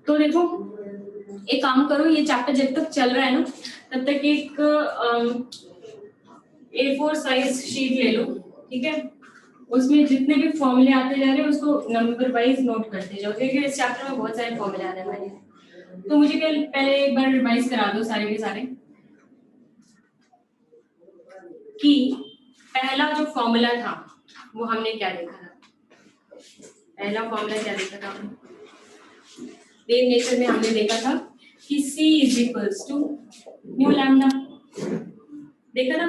तो देखो एक काम करो, ये चैप्टर जब तक चल रहा है ना तब तक एक A4 साइज शीट ले लो, ठीक है। उसमें जितने भी फॉर्मूले आते जा रहे हैं उसको नंबर वाइज नोट करते जाओ, क्योंकि इस चैप्टर में बहुत सारे फॉर्मूले आने वाले हैं। तो मुझे पहले एक बार रिवाइज करा दो सारे के सारे कि पहला जो फॉर्मूला था वो हमने क्या देखा था। पहला फॉर्मूला क्या देखा था हमने, वेव नेचर में हमने देखा था कि C is equals to nu lambda, देखा था।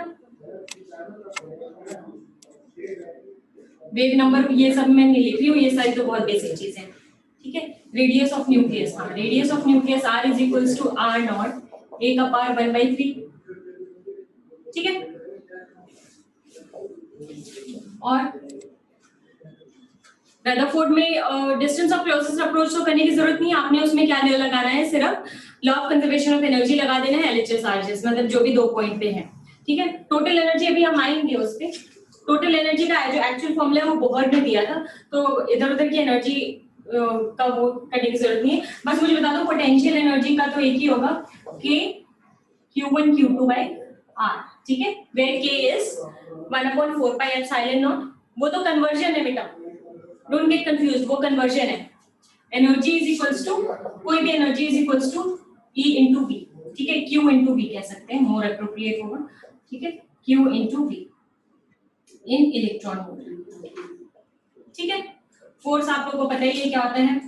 वेव नंबर ये सब मैं नहीं लिख रही हूँ, ये सारी तो बहुत बेसिक चीजें हैं, ठीक है। रेडियस ऑफ न्यूक्लियस, हाँ radius of nucleus R is equals to R naught A का पावर 1/3, ठीक है। और रदरफोर्ड में डिस्टेंस ऑफ क्लोजेस्ट अप्रोच तो करने की जरूरत नहीं है, आपने उसमें क्या लगाना है, सिर्फ law of conservation of energy लगा देना है, LHS RHS मतलब जो भी 2 पॉइंट पे है, ठीक है। टोटल एनर्जी अभी हम आएंगे उस पे। टोटल एनर्जी का जो एक्चुअल फॉर्मूला है वो बोहर ने दिया था, तो इधर उधर की एनर्जी का वो करने की जरूरत नहीं है। बस मुझे बता दो पोटेंशियल एनर्जी का तो एक ही होगा, K Q1 Q2 by R, ठीक है। Where K is 1/4 pi epsilon naught, वो तो कन्वर्जन है बेटा, डोंट गेट कंफ्यूज्ड, वो कन्वर्जन है। एनर्जी इज इक्वल्स टू, कोई भी energy is equals to E into V, ठीक है। Q into V कह सकते हैं, मोर एप्रोप्रिएट होगा, ठीक है। Q into V इन इलेक्ट्रॉन वोल्ट, ठीक है। फोर्स आप लोगों को पता ही है क्या होता है,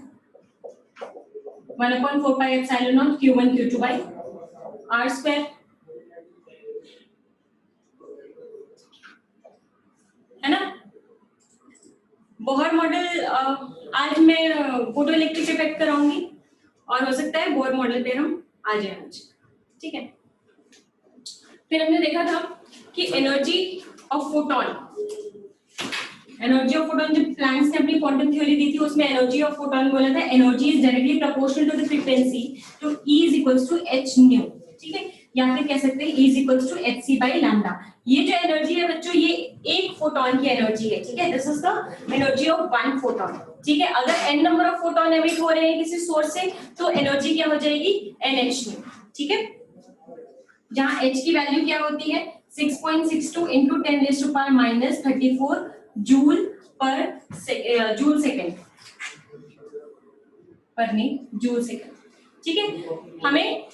1/4 pi epsilon naught Q1 Q2 by R square, है ना। बोहर मॉडल आज मैं फोटो इलेक्ट्रिक इफेक्ट कराऊंगी और हो सकता है बोहर मॉडल पे हम आ जाए आज, ठीक है। फिर हमने देखा था कि energy of photon, energy of photon जब प्लैंक्स ने अपनी क्वांटम थ्योरी दी थी उसमें एनर्जी ऑफ फोटोन बोला था energy is directly proportional to the frequency, तो E is equals to h nu, ठीक है। या फिर कह सकते हैं E is equals to hc by lambda. ये जो एनर्जी है बच्चों ये एक फोटोन की एनर्जी है, ठीक है। This is the energy of one photon, ठीक है। अगर n number of photon emit हो रहे हैं किसी सोर्स से तो एनर्जी क्या हो जाएगी, nh न्यू, ठीक है। जहां h की वैल्यू क्या होती है 6.62 into 10⁻⁻34 जूल पर जूल सेकंड पर नहीं जूल सेकंड, ठीक है। हमें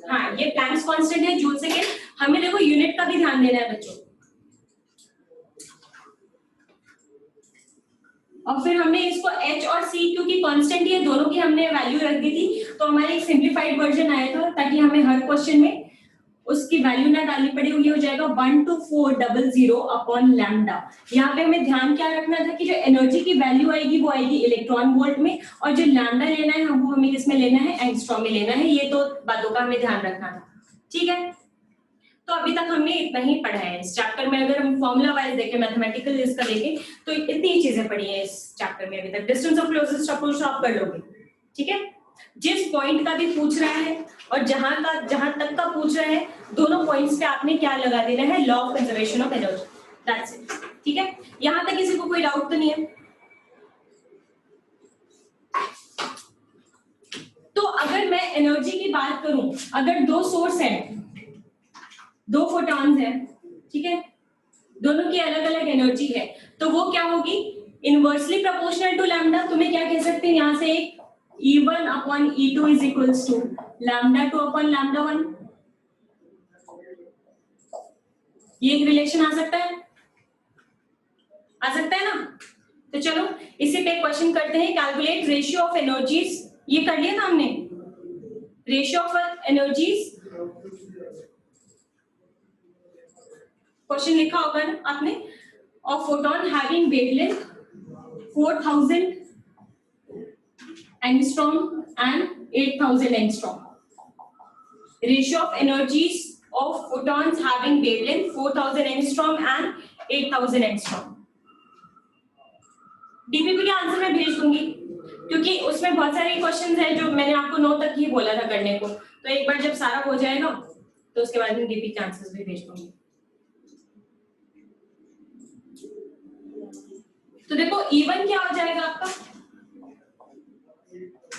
हाँ ये प्लैंक्स कांस्टेंट है जूल सेकंड, हमें देखो यूनिट का भी ध्यान देना है बच्चों। और फिर हमने इसको H और C क्योंकि कांस्टेंट ही है दोनों की हमने वैल्यू रख दी थी, तो हमारे एक सिंप्लीफाइड वर्जन आया था ताकि हमें हर क्वेश्चन में उसकी वैल्यू ना डालनी पड़े। ये हो जाएगा 12400 अपॉन लैम्डा। यहाँ पे हमें ध्यान क्या रखना था कि जो एनर्जी की वैल्यू आएगी वो आएगी इलेक्ट्रॉन वोल्ट में, और जो लैम्डा लेना है वो हमें किस में लेना है, एंगस्ट्रॉम में लेना है। ये तो बातों का हमें ध्यान रखना था, ठीक है। तो अभी तक हमने इतना ही पढ़ा है इस चैप्टर में। अगर हम फॉर्मूला वाइज देखें, मैथमेटिकल इसका देखें तो इतनी चीजें पढ़ी है इस चैप्टर में अभी तक। डिस्टेंस ऑफ क्लोजेस्ट अप्रोच आप कर लोगे, ठीक है। जिस पॉइंट का भी पूछ रहा है और जहां तक का पूछ रहा है दोनों पॉइंट्स पे आपने क्या लगा देना है, law of conservation of energy, that's it, ठीक है। यहां तक किसी को कोई डाउट तो नहीं है। तो अगर मैं एनर्जी की बात करूं, अगर दो सोर्स हैं, दो फोटॉन्स हैं, ठीक है, दोनों की अलग अलग एनर्जी है, तो वो क्या होगी, इनवर्सली प्रोपोर्शनल टू लैम्डा। तुम्हें क्या कह सकते हैं यहां से एक E1 upon E2 is equals to lambda 2 upon lambda 1, ये एक रिलेशन आ सकता है ना। तो चलो इसी पे क्वेश्चन करते हैं, कैलकुलेट रेशियो ऑफ एनर्जीज। ये कर लिया था हमने, रेशियो ऑफ एनर्जीज क्वेश्चन लिखा होगा ना आपने, of photon having wavelength 4000 angstrom and 8000 angstrom. Ratio of energies of photons having wavelength 4000 angstrom and 8000 angstrom. DPP के आंसर मैं भेज दूंगी क्योंकि उसमें बहुत सारे क्वेश्चंस हैं जो मैंने आपको 9 तक ही बोला था करने को, तो एक बार जब सारा हो जाएगा तो उसके बाद में डीपी के आंसर्स भी भेज दूंगी। तो देखो E1 क्या हो जाएगा आपका,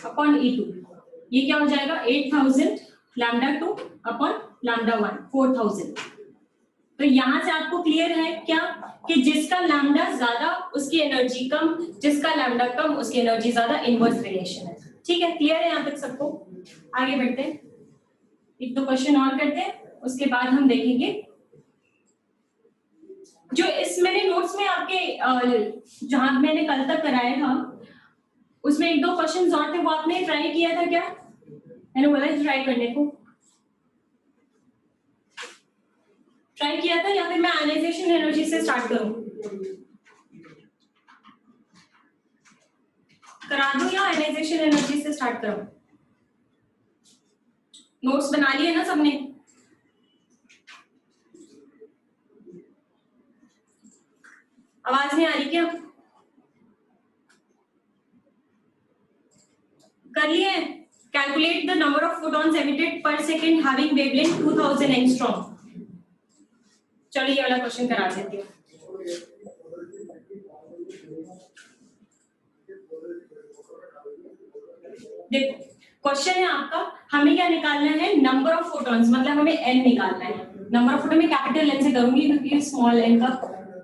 अपॉन E2, ये क्या हो जाएगा 8000 लैम्डा 2 अपॉन लैम्डा 1 4000। तो यहां से आपको क्लियर है क्या कि जिसका लैम्डा ज्यादा उसकी एनर्जी कम, जिसका लैम्डा कम उसकी एनर्जी ज्यादा, इनवर्स रिलेशन है। ठीक है, क्लियर है यहां तक सबको? आगे बढ़ते हैं, एक दो क्वेश्चन और करते हैं, उसके बाद हम देखेंगे जो इस मैंने नोट्स में आपके जहां मैंने कल तक कराया था उसमें एक दो क्वेश्चन और थे, वो आपने ट्राई किया था क्या? मैंने बोला ट्राई करने को, ट्राई किया था या फिर मैं आयनाइजेशन एनर्जी से स्टार्ट करूं? करा दूं या आयनाइजेशन एनर्जी से स्टार्ट करूं? नोट्स बना लिए ना सबने? आवाज नहीं आ रही क्या? कर लिए? Calculate the number of photons emitted पर सेकेंड हैविंग वेवलेंथ 2000 एंगस्ट्रॉम। चलो ये वाला क्वेश्चन करा देती हूँ। देखो क्वेश्चन है आपका, हमें क्या निकालना है? नंबर ऑफ फोटॉन्स, मतलब हमें n निकालना है। नंबर ऑफ फोटॉन में कैपिटल N से करूंगी क्योंकि स्मॉल n का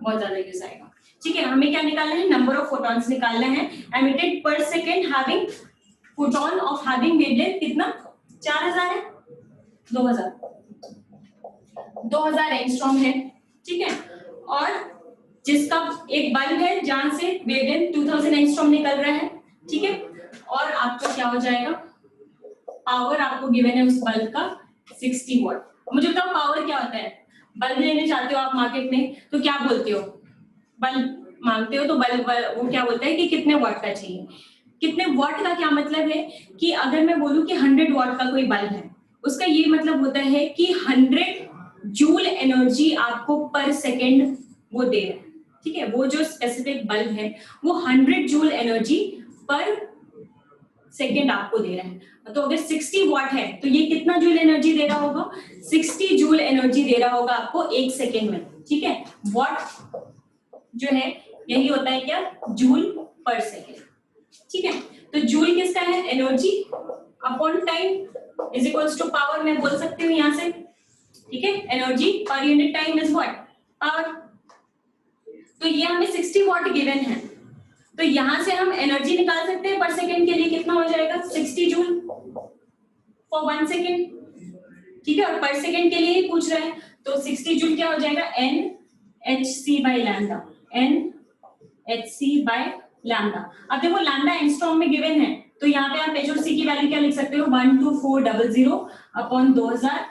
बहुत ज्यादा यूज आएगा। ठीक है, हमें क्या निकालना है? नंबर ऑफ फोटॉन्स निकालना है एमिटेड पर second having photon of having wavelength कितना? 4000 है, 2000 एंगस्ट्रॉम है। ठीक है, और जिसका एक बल्ब है जहां से वेवलेंथ 2000 एंगस्ट्रॉम निकल रहा है। ठीक है, और आपका क्या हो जाएगा? पावर आपको गिवन है उस बल्ब का 60 वॉट। मुझे बताओ पावर क्या होता है? बल्ब लेने जाते हो आप मार्केट में तो क्या बोलते हो? बल्ब मांगते हो तो बल्ब वो क्या बोलता है कि कितने वॉट का चाहिए। कितने वॉट का क्या मतलब है कि अगर मैं बोलूं कि 100 वॉट का कोई बल्ब है, उसका ये मतलब होता है कि 100 जूल एनर्जी आपको पर सेकेंड वो दे रहा है। ठीक है, वो जो स्पेसिफिक बल्ब है वो 100 जूल एनर्जी पर सेकेंड आपको दे रहा है। तो अगर 60 वॉट है तो ये कितना जूल एनर्जी दे रहा होगा? 60 जूल एनर्जी दे रहा होगा आपको एक सेकेंड में। ठीक है, वॉट जो है यही होता है क्या? जूल पर सेकेंड। ठीक है, तो जूल किसका है? Energy upon time is equals to power, मैं बोल सकती हूँ यहाँ से। ठीक है, energy per unit time is what? Power. तो ये हमें 60 वॉट गिवन है, तो यहां से हम एनर्जी निकाल सकते हैं पर सेकेंड के लिए। कितना हो जाएगा? 60 जूल फॉर 1 सेकेंड। ठीक है, और पर सेकेंड के लिए ही पूछ रहा है, तो 60 जूल क्या हो जाएगा? NHc by lambda, NHc by lambda. अब देखो लैम्डा एंगस्ट्रॉम में गिवन है, तो यहाँ पे आप H और C की वैल्यू क्या लिख सकते हो? 12400 upon 2000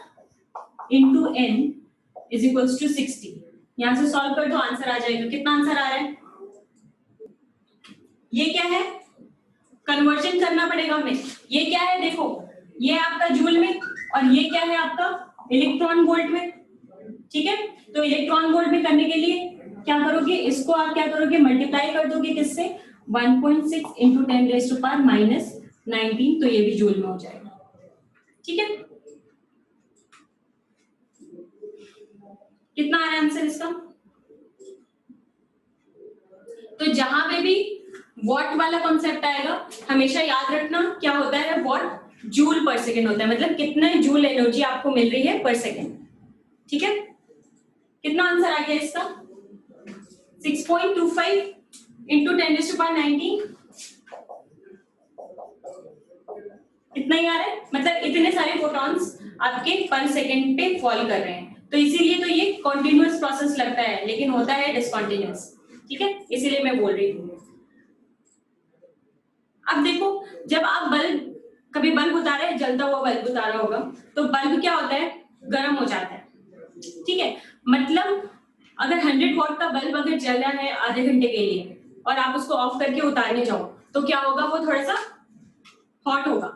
into n is equals to 60। यहाँ से सॉल्व कर दो, आंसर आ जाएगा। कितना आंसर आ रहा है? ये क्या है? कन्वर्जन करना पड़ेगा हमें। ये क्या है? देखो ये आपका जूल में और ये क्या है आपका? इलेक्ट्रॉन वोल्ट में। ठीक है, तो इलेक्ट्रॉन वोल्ट में करने के लिए क्या करोगे? इसको आप क्या करोगे? मल्टीप्लाई कर दोगे किससे? 1.6 into 10 raise to power minus 19, तो ये भी जूल में हो जाएगा। ठीक है, कितना आ रहा है आंसर इसका? तो जहां पे भी वॉट वाला कॉन्सेप्ट आएगा हमेशा याद रखना क्या होता है? वॉट जूल पर सेकेंड होता है, मतलब कितने जूल एनर्जी आपको मिल रही है पर सेकेंड। ठीक है, कितना आंसर आ गया इसका? 6.25 इंटू 10 रेज़ टू पावर 19, इतना ही आ रहा है। मतलब इतने सारे फोटॉन्स आपके पर सेकेंड पे फॉल कर रहे हैं, तो इसीलिए तो ये कॉन्टिन्यूअस प्रोसेस लगता है, लेकिन होता है डिसकंटिन्यूअस। ठीक है, इसीलिए मैं बोल रही हूँ। अब देखो जब आप बल्ब, कभी बल्ब उतारा है, जलता हुआ बल्ब उतारा होगा, तो बल्ब क्या होता है? गर्म हो जाता है। ठीक है, मतलब अगर 100 वॉट का बल्ब अगर जल रहा है आधे घंटे के लिए और आप उसको ऑफ करके उतारने जाओ तो क्या होगा? वो थोड़ा सा हॉट होगा।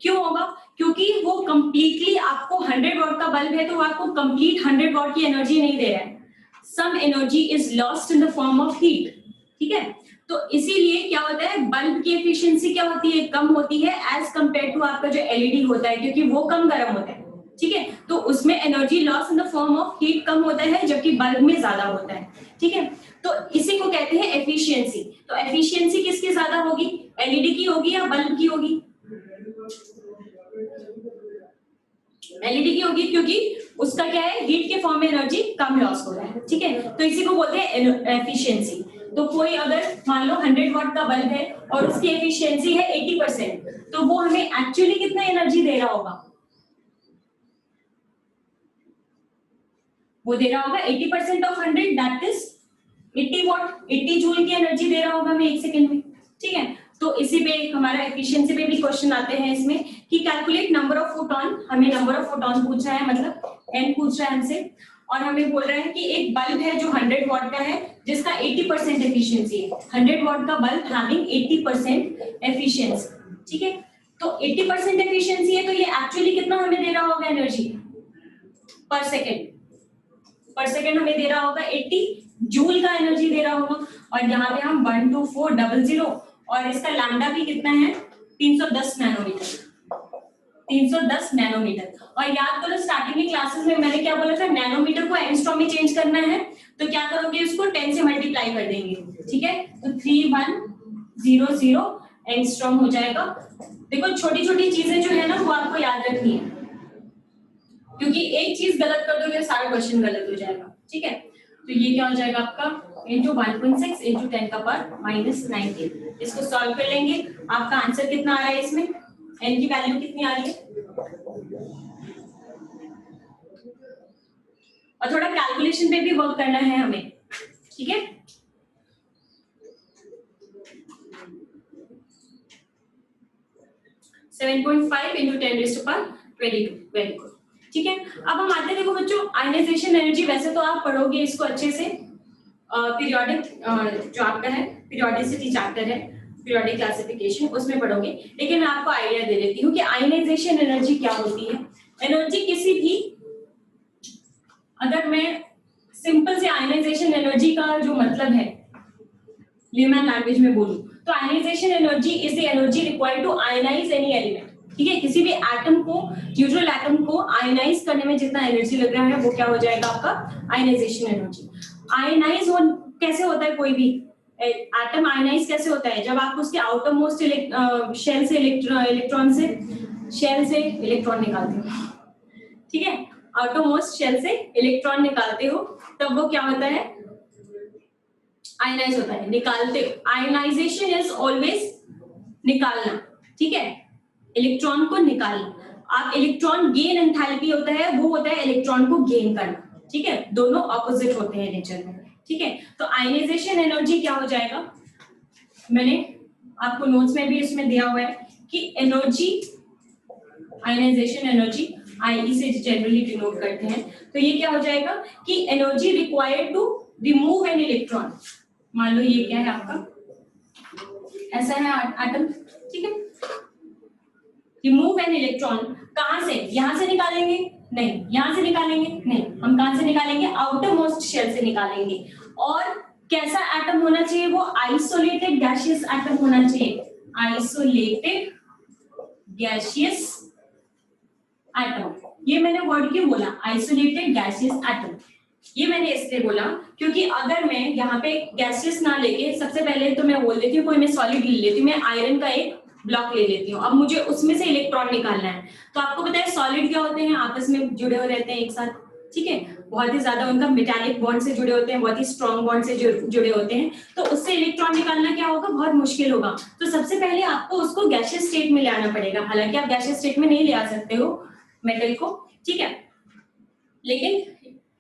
क्यों होगा? क्योंकि वो कंप्लीटली आपको 100 वॉट का बल्ब है तो वो आपको कंप्लीट 100 वॉट की एनर्जी नहीं दे रहा है। Some energy is lost in the form of heat. ठीक है, तो इसीलिए क्या होता है? बल्ब की एफिशिएंसी क्या होती है? कम होती है एज कंपेयर टू आपका जो एलईडी होता है, क्योंकि वो कम गर्म होता है। ठीक है, तो उसमें energy loss in the form of heat कम होता है, जबकि बल्ब में ज्यादा होता है। ठीक है, तो इसी को कहते हैं एफिशिएंसी। तो एफिशिएंसी किसकी ज्यादा होगी? एलईडी की होगी या बल्ब की होगी? एलईडी की होगी क्योंकि उसका क्या है, हीट के फॉर्म में एनर्जी कम लॉस हो रहा है, ठीक है। तो इसी को बोलते हैं एफिशिएंसी। तो कोई अगर मान लो 100 वाट का बल्ब है और उसकी एफिशिएंसी है 80%, तो वो हमें एक्चुअली कितना एनर्जी दे रहा होगा, वो दे रहा होगा 80% of 100, that is 80 watt, 80 joule की एनर्जी दे रहा होगा हमें 1 सेकंड में, ठीक है। तो इसी पे हमारा एफिशिएंसी पे भी क्वेश्चन आते हैं इसमें कि कैलकुलेट नंबर ऑफ फोटॉन, हमें नंबर ऑफ फोटॉन पूछ रहा है, मतलब n पूछ रहा है हमसे, और हमें बोल रहा है कि एक बल्ब है जो 100 वाट का है जिसका 80% एफिशिएंसी है, 100 वाट का बल्ब हैविंग 80% एफिशिएंसी, ठीक है। तो 80% एफिशिएंसी है, तो ये एक्चुअली कितना हमें दे रहा होगा एनर्जी पर सेकेंड, पर सेकेंड हमें दे रहा होगा 80 जूल का एनर्जी दे रहा होगा। और यहाँ पे हम 12400 और इसका लैम्डा भी कितना है 310 नैनोमीटर, 310 नैनोमीटर। और याद करो स्टार्टिंग की क्लासेस में मैंने क्या बोला था, नैनोमीटर को एंगस्ट्रॉम में चेंज करना है, तो क्या करोगे, उसको 10 से मल्टीप्लाई कर देंगे, ठीक है। तो 3100 एंगस्ट्रॉम हो जाएगा। देखो छोटी छोटी चीजें जो है ना वो आपको याद रखनी है, क्योंकि एक चीज गलत कर दोगे सारा क्वेश्चन गलत हो जाएगा, ठीक है। तो ये क्या हो जाएगा आपका इंटू 1.6 इंटू 10 का पावर -19। इसको सॉल्व कर लेंगे, आपका आंसर कितना आ रहा है इसमें, n की वैल्यू कितनी आ रही है, और थोड़ा कैलकुलेशन पे भी वर्क करना है हमें, ठीक है। सेवन 7.5 इंटू 10⁻²2, वेरी गुड, ठीक है। अब हम आते हैं, देखो बच्चों आयनाइजेशन एनर्जी वैसे तो आप पढ़ोगे इसको अच्छे से, पीरियोडिक जो आपका है पीरियोडिसिटी चैप्टर है, पीरियोडिक क्लासिफिकेशन, उसमें पढ़ोगे, लेकिन मैं आपको आइडिया दे देती हूँ कि आयनाइजेशन एनर्जी क्या होती है। एनर्जी किसी भी, अगर मैं सिंपल से आयनाइजेशन एनर्जी का जो मतलब है लेमैन लैंग्वेज में बोलूं, तो ionization energy is the energy required to ionize any element, ठीक है। किसी भी एटम को, न्यूट्रल एटम को आयनाइज करने में जितना एनर्जी लग रहा है वो क्या हो जाएगा आपका आयनाइजेशन एनर्जी। आयनाइज कैसे होता है, कोई भी एटम आयनाइज कैसे होता है, जब आप उसके आउटर मोस्ट शेल से इलेक्ट्रॉन से शेल से इलेक्ट्रॉन निकालते हो, ठीक है, आउटर मोस्ट शेल से इलेक्ट्रॉन निकालते हो, तब वो क्या होता है, आयनाइज होता है, निकालते। आयनाइजेशन इज ऑलवेज निकालना, ठीक है, इलेक्ट्रॉन को निकालना। आप इलेक्ट्रॉन गेन एंथैल्पी होता है, वो होता है इलेक्ट्रॉन को गेन करना, ठीक है, दोनों ऑपोजिट होते हैं नेचर में, ठीक है। तो आयनाइजेशन एनर्जी क्या हो जाएगा, मैंने आपको नोट्स में भी इसमें दिया हुआ है कि एनर्जी, आयनाइजेशन एनर्जी आई से जनरली डिनोट करते हैं, तो ये क्या हो जाएगा कि energy required to remove an electron. मान लो ये क्या है आपका, ऐसा है एटम, ठीक है, रिमूव एन इलेक्ट्रॉन, कहां से, यहां से निकालेंगे नहीं, यहां से निकालेंगे नहीं, हम कहां से निकालेंगे, आउटर मोस्ट शेल से निकालेंगे। और कैसा एटम होना चाहिए, वो आइसोलेटेड गैसियस एटम होना चाहिए, आइसोलेटेड गैसियस एटम। ये मैंने वर्ड क्यों बोला, आइसोलेटेड गैसियस एटम, ये मैंने इसलिए बोला क्योंकि अगर मैं यहाँ पे गैसियस ना लेके, सबसे पहले तो मैं बोल देती हूँ कोई मैं सॉलिड ले लेती हूँ, मैं आयरन का एक ब्लॉक ले लेती हूँ, अब मुझे उसमें से इलेक्ट्रॉन निकालना है, तो आपको पता है सॉलिड क्या होते हैं, आपस में जुड़े हुए रहते हैं एक साथ, ठीक है, बहुत ही ज्यादा उनका मेटालिक बॉन्ड से जुड़े होते हैं, बहुत ही स्ट्रॉन्ग बॉन्ड से जुड़े होते हैं, तो उससे इलेक्ट्रॉन निकालना क्या होगा, बहुत मुश्किल होगा। तो सबसे पहले आपको उसको गैसियस स्टेट में ले आना पड़ेगा, हालांकि आप गैसियस स्टेट में नहीं ले आ सकते हो मेटल को, ठीक है, लेकिन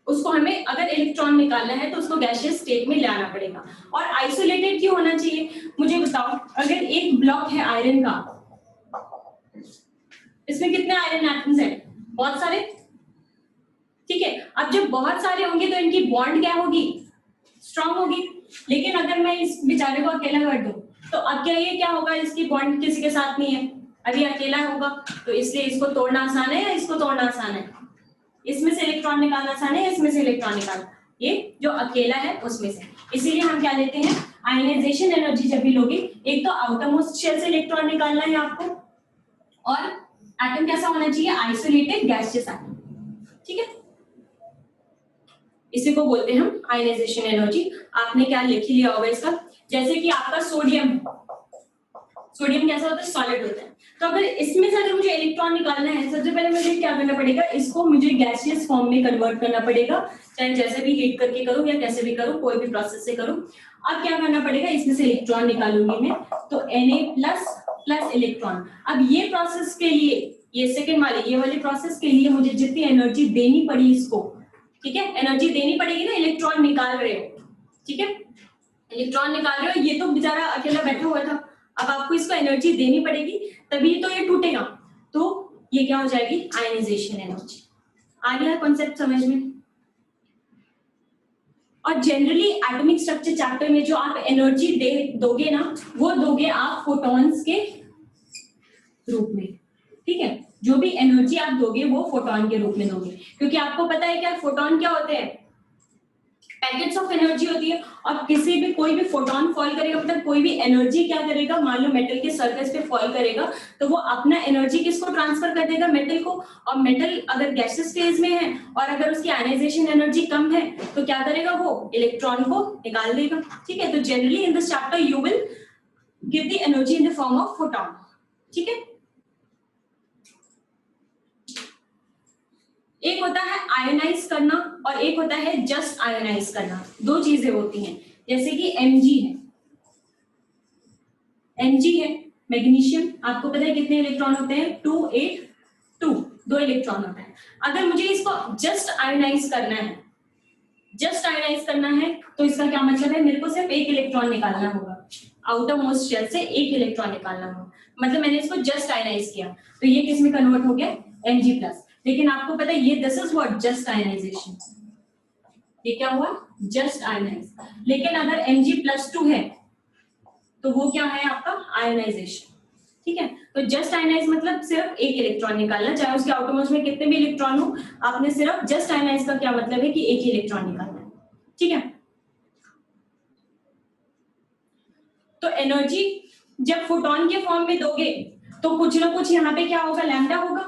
उसको हमें अगर इलेक्ट्रॉन निकालना है तो उसको गैसियस स्टेट में लाना पड़ेगा। और आइसोलेटेड क्यों होना चाहिए, मुझे बताओ, अगर एक ब्लॉक है आयरन का, इसमें कितने आयरन एटम्स हैं, बहुत सारे, ठीक है। अब जब बहुत सारे होंगे तो इनकी बॉन्ड क्या होगी, स्ट्रॉन्ग होगी, लेकिन अगर मैं इस बेचारे को अकेला कर दूं तो अब क्या ये क्या होगा, इसकी बॉन्ड किसी के साथ नहीं है, अभी अकेला होगा, तो इसलिए इसको तोड़ना आसान है या इसको तोड़ना आसान है, इसमें से इलेक्ट्रॉन निकालना आसान है, इसमें से इलेक्ट्रॉन निकालना, ये जो अकेला है उसमें से। इसीलिए हम क्या लेते हैं, आयनाइजेशन एनर्जी जब भी लोगे, एक तो आउटर मोस्ट शेल से इलेक्ट्रॉन निकालना है आपको, और एटम कैसा होना चाहिए, आइसोलेटेड गैसियस एटम, ठीक है, इसी को बोलते हैं हम आयनाइजेशन एनर्जी। आपने क्या लिख लिया होगा इसका, जैसे कि आपका सोडियम, सोडियम कैसा होता है, सॉलिड होता है, तो अगर इसमें से अगर मुझे इलेक्ट्रॉन निकालना है, सबसे पहले मुझे क्या करना पड़ेगा, इसको मुझे गैसियस फॉर्म में कन्वर्ट करना पड़ेगा, चाहे जैसे भी हीट करके करूं या कैसे भी करूं, कोई भी प्रोसेस से करूं। अब क्या करना पड़ेगा, इसमें से इलेक्ट्रॉन निकालूंगी मैं, तो Na प्लस इलेक्ट्रॉन। अब ये प्रोसेस के लिए, ये सेकंड वाले, ये वाले प्रोसेस के लिए मुझे जितनी एनर्जी देनी पड़ी इसको, ठीक है, एनर्जी देनी पड़ेगी ना, इलेक्ट्रॉन निकाल रहे हो, ठीक है, इलेक्ट्रॉन निकाल रहे हो, ये तो बेचारा अकेला बैठा हुआ था, अब आपको इसको एनर्जी देनी पड़ेगी, तभी तो ये टूटेगा, तो ये क्या हो जाएगी, आयनाइजेशन एनर्जी। आ गया कॉन्सेप्ट समझ में? और जनरली एटॉमिक स्ट्रक्चर चैप्टर में जो आप एनर्जी दोगे ना, वो दोगे आप फोटॉन्स के रूप में, ठीक है, जो भी एनर्जी आप दोगे वो फोटॉन के रूप में दोगे, क्योंकि आपको पता है क्या फोटॉन क्या होते हैं, पैकेट्स ऑफ एनर्जी होती है, और किसी भी कोई भी फोटॉन फॉल करेगा, मतलब कोई भी एनर्जी क्या करेगा, मान लो मेटल के सरफेस पे फॉल करेगा, तो वो अपना एनर्जी किसको ट्रांसफर कर देगा, मेटल को, और मेटल अगर गैसियस फेज में है और अगर उसकी आयनाइजेशन एनर्जी कम है तो क्या करेगा, वो इलेक्ट्रॉन को निकाल देगा, ठीक है। तो generally in this chapter you will give the energy in the form of photon, ठीक है। एक होता है आयोनाइज करना और एक होता है जस्ट आयोनाइज करना, दो चीजें होती हैं। जैसे कि Mg है, Mg है मैग्नीशियम, आपको पता है कितने इलेक्ट्रॉन होते हैं, 282, 2 इलेक्ट्रॉन होता है। अगर मुझे इसको जस्ट आयोनाइज करना है, जस्ट आयोनाइज करना है, तो इसका क्या मतलब है, मेरे को सिर्फ एक इलेक्ट्रॉन निकालना होगा, आउटर मोस्ट शेल से एक इलेक्ट्रॉन निकालना होगा, मतलब मैंने इसको जस्ट आयोनाइज किया, तो ये किस में कन्वर्ट हो गया, Mg+। लेकिन आपको पता है ये this is what, just ionization, ये क्या हुआ, जस्ट आयनाइज। लेकिन अगर Mg+2 है तो वो क्या है आपका, आयनाइजेशन, ठीक है। तो जस्ट आयनाइज मतलब सिर्फ एक इलेक्ट्रॉन निकालना, चाहे उसके आउटरमोस्ट में कितने भी इलेक्ट्रॉन हो, आपने सिर्फ जस्ट आयनाइज का क्या मतलब है कि एक ही इलेक्ट्रॉन निकालना है, ठीक है। तो एनर्जी जब फोटॉन के फॉर्म में दोगे तो कुछ ना कुछ यहाँ पे क्या होगा, लैम्डा होगा,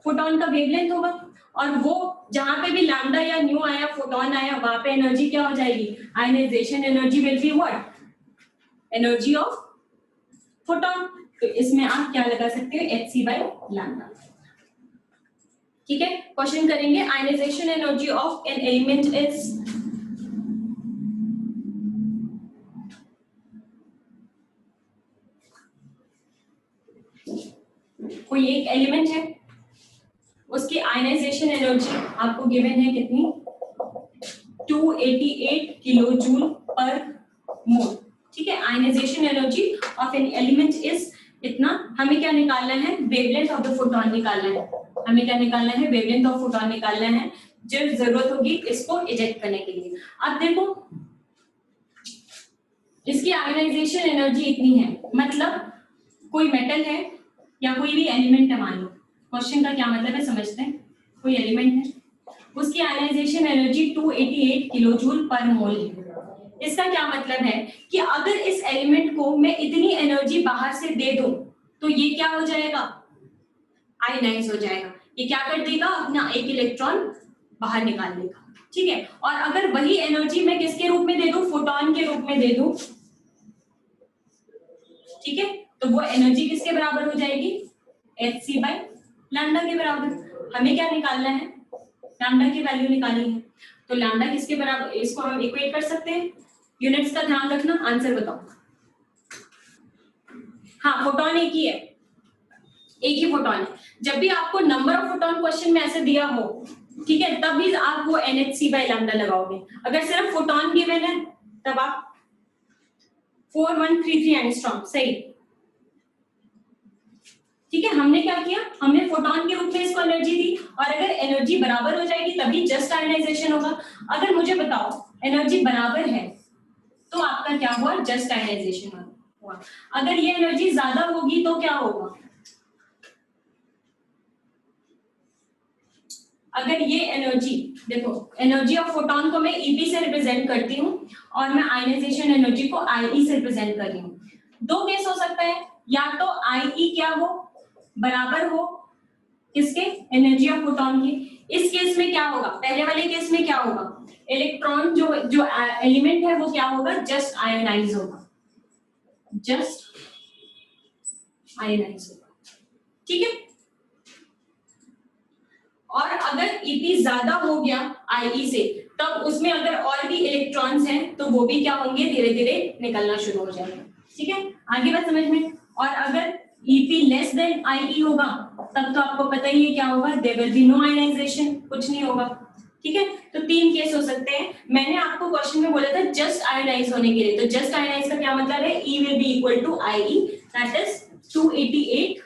फोटॉन का वेवलेंथ होगा, और वो जहां पे भी लैम्डा या न्यू आया, फोटॉन आया, वहां पे एनर्जी क्या हो जाएगी, ionization energy will be what, energy of photon. तो इसमें आप क्या लगा सकते हो, hc/λ, ठीक है। क्वेश्चन करेंगे, ionization energy of an element is, कोई एक एलिमेंट है, उसकी आयनाइजेशन एनर्जी आपको गिवन है कितनी, 288 किलो जूल पर मोल, ठीक है। Ionization energy of an element is इतना। हमें क्या निकालना है, वेवलेंथ ऑफ द फोटॉन निकालना है, हमें क्या निकालना है, वेवलेंथ ऑफ फोटॉन निकालना है, जो जरूरत होगी इसको इजेक्ट करने के लिए। अब देखो इसकी आयनाइजेशन एनर्जी इतनी है, मतलब कोई मेटल है या कोई भी एलिमेंट है, मान लो, क्वेश्चन का क्या मतलब है समझते हैं, कोई एलिमेंट है, उसकी ionization energy 288 kilo joule per मोल है। इसका क्या मतलब है कि अगर इस एलिमेंट को मैं इतनी एनर्जी बाहर से दे दूं तो ये क्या हो जाएगा, आयनाइज हो जाएगा, ये क्या कर देगा, अपना एक इलेक्ट्रॉन बाहर निकाल देगा, ठीक है। और अगर वही एनर्जी मैं किसके रूप में दे दूं, फोटॉन के रूप में दे दूं, ठीक है, तो वो एनर्जी किसके बराबर हो जाएगी, hc/λ के बराबर। हमें क्या निकालना है, लैम्डा की वैल्यू निकालनी है, तो लैम्डा किसके बराबर, इसको हम इक्वेट कर सकते हैं, यूनिट्स का ध्यान रखना, आंसर बताओ। हाँ, फोटॉन एक ही है, एक ही फोटॉन है। जब भी आपको नंबर ऑफ फोटॉन क्वेश्चन में ऐसे दिया हो, ठीक है, तब भी आप वो NHc/λ लगाओगे। अगर सिर्फ फोटॉन गिवन है तब आप 4133 एंगस्ट्रॉम, सही, ठीक है। हमने क्या किया, हमने फोटॉन के रूप में इसको एनर्जी दी, और अगर एनर्जी बराबर हो जाएगी तभी जस्ट आयनाइजेशन होगा। अगर मुझे बताओ एनर्जी बराबर है तो आपका क्या हुआ, जस्ट आयनाइजेशन हुआ। अगर ये एनर्जी ज्यादा होगी तो क्या होगा, अगर ये एनर्जी, देखो एनर्जी ऑफ फोटॉन को मैं Ep से रिप्रेजेंट करती हूँ और मैं आयनाइजेशन एनर्जी को IE से रिप्रेजेंट कर रही हूँ। दो केस हो सकता है, या तो IE क्या हो, बराबर हो किसके, एनर्जी ऑफ फोटॉन की। इस केस में क्या होगा, पहले वाले केस में क्या होगा, इलेक्ट्रॉन जो एलिमेंट है वो क्या होगा, जस्ट आयोनाइज होगा, जस्ट आयोनाइज होगा, ठीक है। और अगर Ep ज्यादा हो गया IE से, तब उसमें अगर और भी इलेक्ट्रॉन्स हैं तो वो भी क्या होंगे, धीरे धीरे निकलना शुरू हो जाएंगे। ठीक है, आगे बात समझ में। और अगर Ep लेस देन IE होगा तब तो आपको पता ही है क्या होगा, there will be no ionization, कुछ नहीं होगा। ठीक है, तो 3 केस हो सकते हैं। मैंने आपको क्वेश्चन में बोला था जस्ट आयनाइज होने के लिए, तो जस्ट आयनाइज का क्या मतलब है, E will be equal to IE, that is 288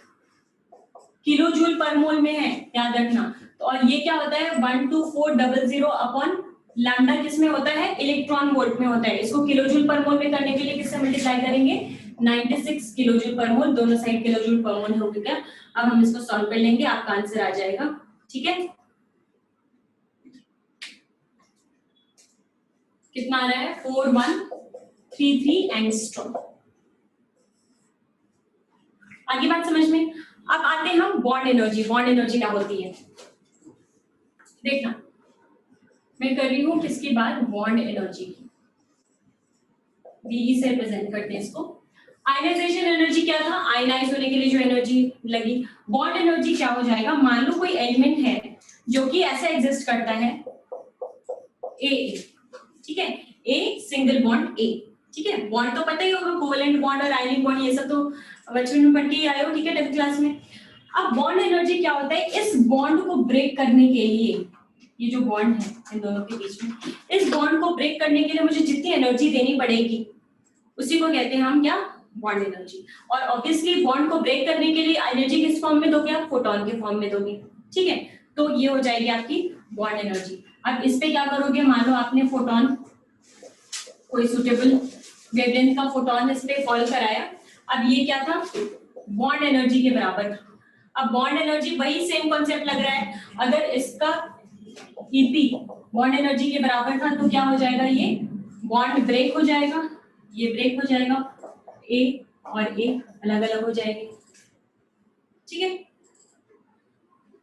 kilo joule per mole में है, याद रखना। तो और ये क्या होता है 12400 अपॉन लैम्डा, किसमें होता है, इलेक्ट्रॉन वोल्ट में होता है। इसको किलो जूल पर मोल में करने के लिए किससे मल्टीप्लाई करेंगे, 96 किलो जूल पर मोल, दोनों साइड किलो जूल पर मोल हो गया। अब हम इसको सॉल्व कर लेंगे, आपका आंसर आ जाएगा। ठीक है, कितना आ रहा है, 4133 एंगस्ट्रॉम। आगे बात समझ में। अब आते हैं हम बॉन्ड एनर्जी। बॉन्ड एनर्जी क्या होती है, देखना मैं कर रही हूं किसकी बात, बॉन्ड एनर्जी, बीई से रिप्रेजेंट करते हैं इसको। आयनाइजेशन एनर्जी क्या था, आयनाइज होने के लिए जो एनर्जी लगी। बॉन्ड एनर्जी क्या हो जाएगा, मान लो कोई एलिमेंट है जो कि ऐसा एग्जिस्ट करता है ए, ठीक है, ए सिंगल बॉन्ड ए। ठीक है, बॉन्ड तो पता ही होगा, कोवेलेंट बॉन्ड और आयनिक बॉन्ड ये सब तो बचपन में पढ़ के ही आए हो। ठीक है, 10th क्लास में। अब बॉन्ड एनर्जी क्या होता है, इस बॉन्ड को ब्रेक करने के लिए, ये जो बॉन्ड है इन दोनों के बीच में, इस बॉन्ड को ब्रेक करने के लिए मुझे जितनी एनर्जी देनी पड़ेगी उसी को कहते हैं हम क्या, बॉन्ड एनर्जी। और ऑब्वियसली बॉन्ड को ब्रेक करने के लिए एनर्जी किस फॉर्म में दोगे आप, फोटोन के फॉर्म में दोगे। ठीक है, तो ये हो जाएगी आपकी बॉन्ड एनर्जी। अब इस पे क्या करोगे, मान लो आपने फोटोन, कोई सुटेबल वेवलेंथ का फोटोन इस पे फॉल कराया। अब ये क्या था, बॉन्ड एनर्जी के बराबर था। अब बॉन्ड एनर्जी वही सेम कॉन्सेप्ट लग रहा है, अगर इसका Ep बॉन्ड एनर्जी के बराबर था तो क्या हो जाएगा, ये बॉन्ड ब्रेक हो जाएगा, ये ब्रेक हो जाएगा, ए और ए अलग अलग हो जाएंगे। ठीक है,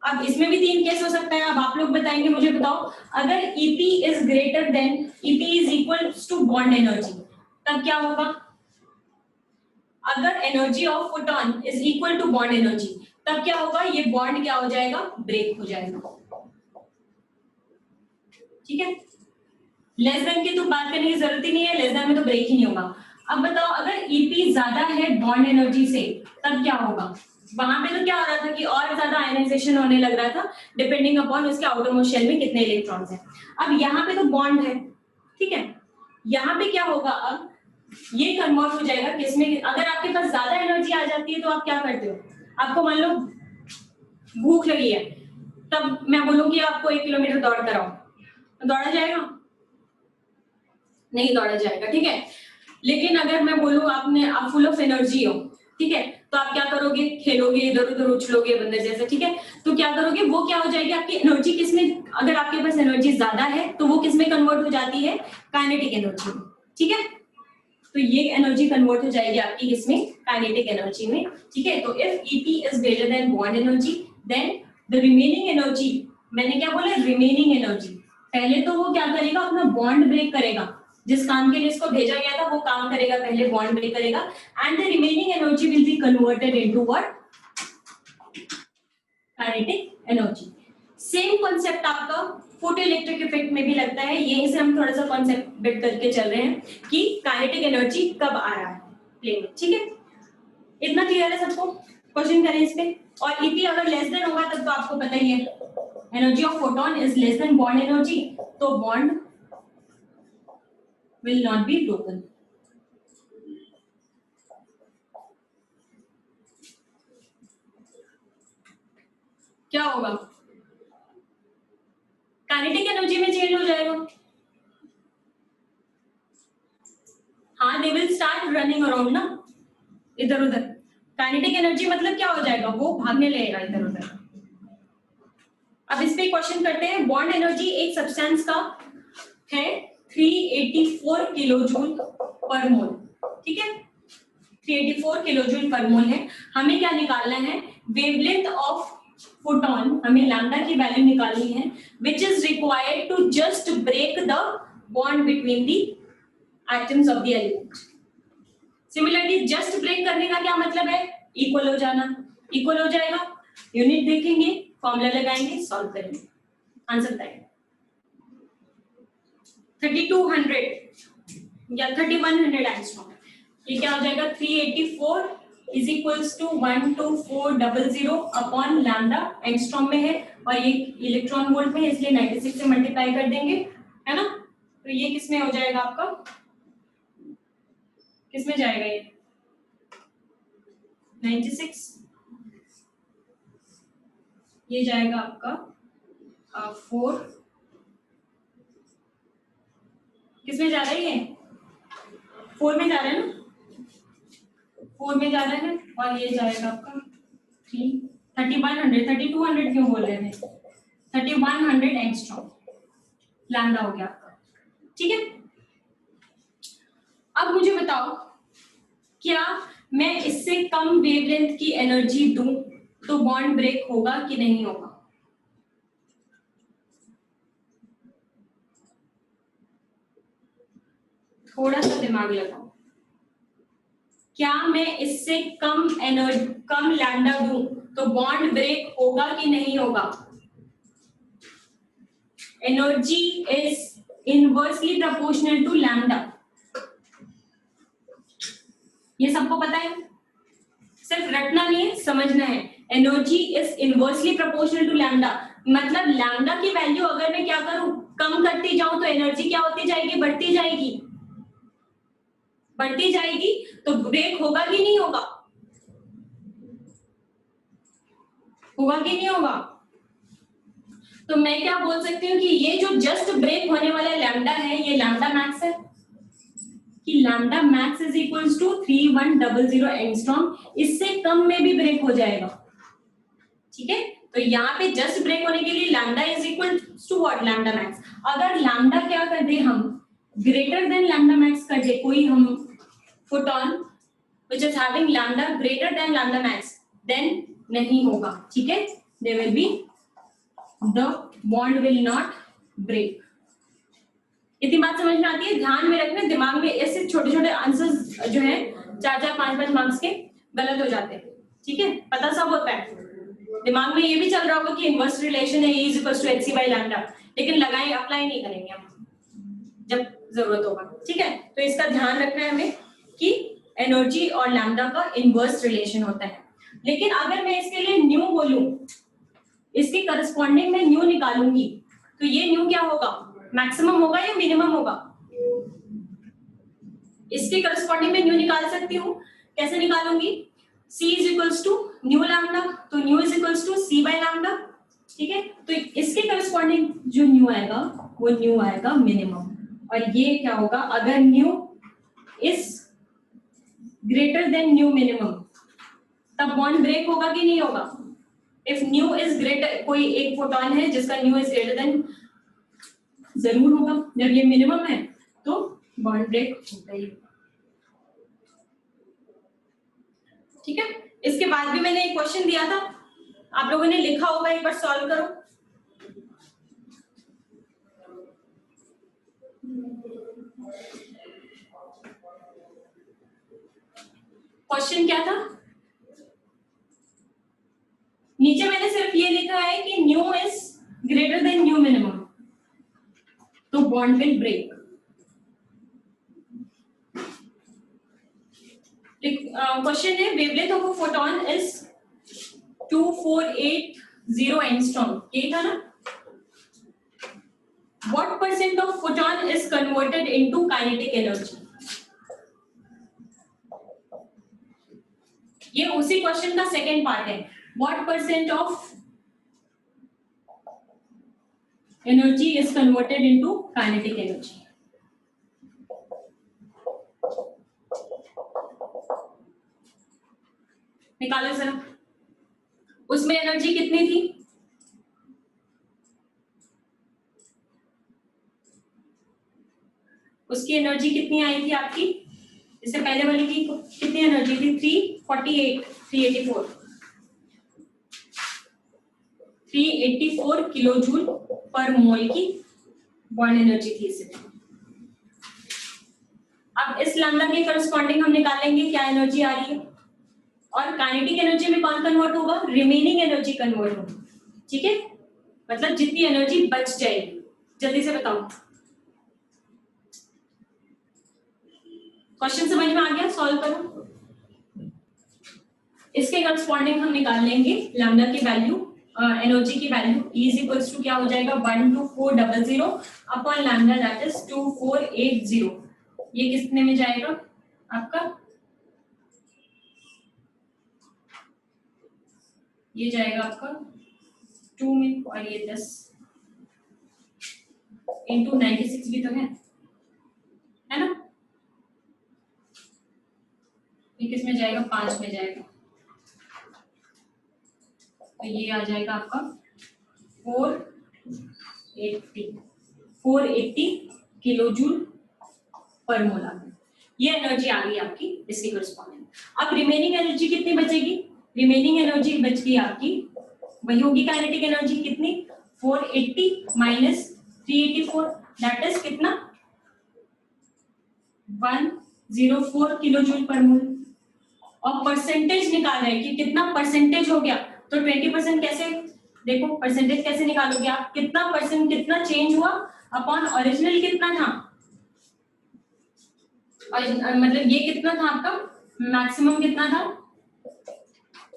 अब इसमें भी 3 केस हो सकता है। अब आप लोग बताएंगे, मुझे बताओ, अगर Ep is greater than, Ep is equal to bond energy, तब क्या होगा, अगर energy of photon is equal to bond energy, तब क्या होगा, ये बॉन्ड क्या हो जाएगा, ब्रेक हो जाएगा। ठीक है, लेस देन की तो बात करने की जरूरत ही नहीं है, लेस देन में तो ब्रेक ही नहीं होगा। अब बताओ, अगर Ep ज्यादा है बॉन्ड एनर्जी से, तब क्या होगा, वहां पे तो क्या हो रहा था कि और ज्यादा आयनाइजेशन होने लग रहा था, डिपेंडिंग अपॉन उसके आउटर मोस्ट शेल में कितने इलेक्ट्रॉन्स हैं। अब यहाँ पे तो बॉन्ड है, ठीक है, यहाँ पे क्या होगा, अब ये कन्वर्ट हो जाएगा किसमें, अगर आपके पास ज्यादा एनर्जी आ जाती है तो आप क्या करते हो, आपको मान लो भूख लगी है, तब मैं बोलूंगी आपको 1 किलोमीटर दौड़ कर आओ, तो दौड़ा जाएगा, नहीं दौड़ा जाएगा। ठीक है, लेकिन अगर मैं बोलूं आप फुल ऑफ एनर्जी हो, ठीक है, तो आप क्या करोगे, खेलोगे, इधर उधर उछलोगे बंदर जैसे। ठीक है, तो क्या करोगे, वो क्या हो जाएगी आपकी एनर्जी किसमें, अगर आपके पास एनर्जी ज्यादा है तो वो किसमें कन्वर्ट हो जाती है, काइनेटिक एनर्जी में। ठीक है, तो ये एनर्जी कन्वर्ट हो जाएगी आपकी किसमें, काइनेटिक एनर्जी में। ठीक है, तो if Ep is greater than bond energy, then the remaining energy, मैंने क्या बोला, रिमेनिंग एनर्जी, पहले तो वो क्या करेगा, अपना बॉन्ड ब्रेक करेगा, जिस काम के लिए इसको भेजा गया था वो काम करेगा, पहले बॉन्ड ब्रेक करेगा, and the remaining energy will be converted into what, kinetic energy. Same concept आपका फोटो इलेक्ट्रिक इफेक्ट में भी लगता है, यहीं से हम थोड़ा सा कॉन्सेप्ट बिल्ड करके चल रहे हैं कि काइनेटिक एनर्जी कब आ रहा है प्ले में। ठीक है, इतना क्लियर है सबको, क्वेश्चन करें इस पे। और Ep अगर लेस देन होगा तब तो आपको पता ही है, energy of photon is less then bond energy, तो bond will not be broken. क्या होगा, काइनेटिक एनर्जी में चेंज हो जाएगा। हाँ, they will start running around ना, इधर उधर। काइनेटिक एनर्जी मतलब क्या हो जाएगा, वो भागने लगेगा इधर उधर। अब इस पे क्वेश्चन करते हैं। बॉन्ड एनर्जी एक सब्सटेंस का है 384 किलोजूल पर मोल। ठीक है, 384 किलोजूल पर मोल है। हमें क्या निकालना है, वेवलेंथ ऑफ फोटोन, हमें लैम्डा की वैल्यू निकालनी है, which is required to just break the bond between the atoms of the element. Similarly, just break करने का क्या मतलब है, इक्वल हो जाना, इक्वल हो जाएगा यूनिट देखेंगे, फॉर्मूला लगाएंगे, सॉल्व करेंगे, आंसर बताएंगे। 3200 या 3100 एंगस्ट्रॉम, ये क्या हो जाएगा 384 is equals to 12400 upon lambda, angstrom में है और ये इलेक्ट्रॉन वोल्ट में है, इसलिए 96 से मल्टीप्लाई कर देंगे, है ना। तो ये किसमें हो जाएगा आपका, किसमें जाएगा ये 96, ये जाएगा आपका 4, किसमें जा रहा है ये 4 में जा रहा है ना, 4 में जा रहा है और ये जाएगा आपका 3100, 3200 क्यों बोल रहे थे, 3100 एंगस्ट्रॉम लैम्डा हो गया आपका, ठीक है। अब मुझे बताओ, क्या मैं इससे कम वेवलेंथ की एनर्जी दूं तो बॉन्ड ब्रेक होगा कि नहीं होगा? थोड़ा सा दिमाग लगाओ, क्या मैं इससे कम लैम्डा दूं तो बॉन्ड ब्रेक होगा कि नहीं होगा? Energy is inversely proportional to lambda, ये सबको पता है, सिर्फ रटना नहीं है, समझना है। Energy is inversely proportional to lambda, मतलब लैम्डा की वैल्यू अगर मैं क्या करूं, कम करती जाऊं तो एनर्जी क्या होती जाएगी, बढ़ती जाएगी, बढ़ती जाएगी, तो ब्रेक होगा कि नहीं होगा, होगा कि नहीं होगा? तो मैं क्या बोल सकती हूँ कि ये जो जस्ट ब्रेक होने वाला लैम्डा है, ये लैम्डा मैक्स है, कि lambda max is equals to 3100 angstrom, इससे कम में भी ब्रेक हो जाएगा, ठीक है। तो यहाँ पे जस्ट ब्रेक होने के लिए lambda is equal to what, lambda max. अगर लैम्डा क्या कर दे हम, ग्रेटर देन लैम्डा मैक्स कर दे, कोई हम photon which is having lambda greater than lambda max, then नहीं होगा, ठीक है, there will be the bond will not break. इतनी बात समझ में आती है, ध्यान में रखना, दिमाग में ऐसे छोटे छोटे आंसर्स जो है 4-4, 5-5 मार्क्स के गलत हो जाते हैं, ठीक है, पता सब होता है, दिमाग में ये भी चल रहा होगा कि इनवर्स रिलेशन है E is equal to hc by lambda, लेकिन लगाए अप्लाई नहीं करेंगे हम जब जरूरत होगा, ठीक है। तो इसका ध्यान रखना है हमें कि एनर्जी और लैम्डा का इनवर्स रिलेशन होता है। लेकिन अगर मैं इसके लिए न्यू बोलूं, इसके करस्पॉन्डिंग में न्यू निकालूंगी, तो ये न्यू क्या होगा, मैक्सिमम होगा या मिनिमम होगा? इसके करस्पॉन्डिंग में न्यू निकाल सकती हूँ, कैसे निकालूंगी, C is equals to nu lambda, तो nu is equals to C by lambda, ठीक है। तो इसके करस्पॉन्डिंग जो न्यू आएगा वो न्यू आएगा मिनिमम, और ये क्या होगा, अगर nu is greater than new minimum तब बॉन्ड ब्रेक होगा कि नहीं होगा? इफ न्यू इज ग्रेटर, कोई एक फोटॉन है जिसका न्यू इज ग्रेटर देन, जरूर होगा, जब ये मिनिमम है तो बॉन्ड ब्रेक होता ही, ठीक है। इसके बाद भी मैंने एक क्वेश्चन दिया था, आप लोगों ने लिखा होगा, एक बार सॉल्व करो। क्वेश्चन क्या था, नीचे मैंने सिर्फ ये लिखा है कि new is greater than new minimum तो बॉन्ड विल ब्रेक। क्वेश्चन है wavelength of a photon is 2480 angstrom, ये था ना। What percent of photon is converted into kinetic energy? ये उसी क्वेश्चन का सेकेंड पार्ट है, what percent of energy is converted into kinetic energy? निकालो जरा, उसमें एनर्जी कितनी थी? उसकी एनर्जी कितनी आई थी आपकी? इससे पहले वाली की कितनी एनर्जी थी? 384 किलो जूल पर मोल की बॉन्ड एनर्जी थी इससे। अब इस लैम्डा के करस्पॉन्डिंग हम निकालेंगे क्या एनर्जी आ रही है, और काइनेटिक एनर्जी में कौन कन्वर्ट होगा? रिमेनिंग एनर्जी कन्वर्ट होगी, ठीक है, मतलब जितनी एनर्जी बच जाएगी। जल्दी से बताओ, क्वेश्चन समझ में आ गया? सॉल्व करो। इसके करस्पॉन्डिंग हम निकाल लेंगे लैम्डा की वैल्यू, एनर्जी की value E is equals to क्या हो जाएगा? 12400 अपॉन लैम्डा दैट इज 2480। ये कितने में जाएगा आपका? ये जाएगा आपका 2 में, और ये 10 इंटू 96 भी तो है ना? ये किस में जाएगा? 5 में जाएगा, तो ये आ जाएगा आपका 480 किलो जूल पर मोल। ये एनर्जी आ गई आपकी इसकी करस्पॉन्डिंग। अब रिमेनिंग एनर्जी कितनी बचेगी? रिमेनिंग एनर्जी बच गई आपकी, वही होगी काइनेटिक एनर्जी कितनी? 480 माइनस 384 दैट इज कितना? 104 किलो जूल पर मोल। और परसेंटेज निकाल रहे हैं कि कितना परसेंटेज हो गया, तो 20% कैसे, देखो परसेंटेज कैसे निकालोगे आप? कितना परसेंट, कितना चेंज हुआ अपॉन ओरिजिनल कितना था, और मतलब ये कितना था आपका मैक्सिमम कितना था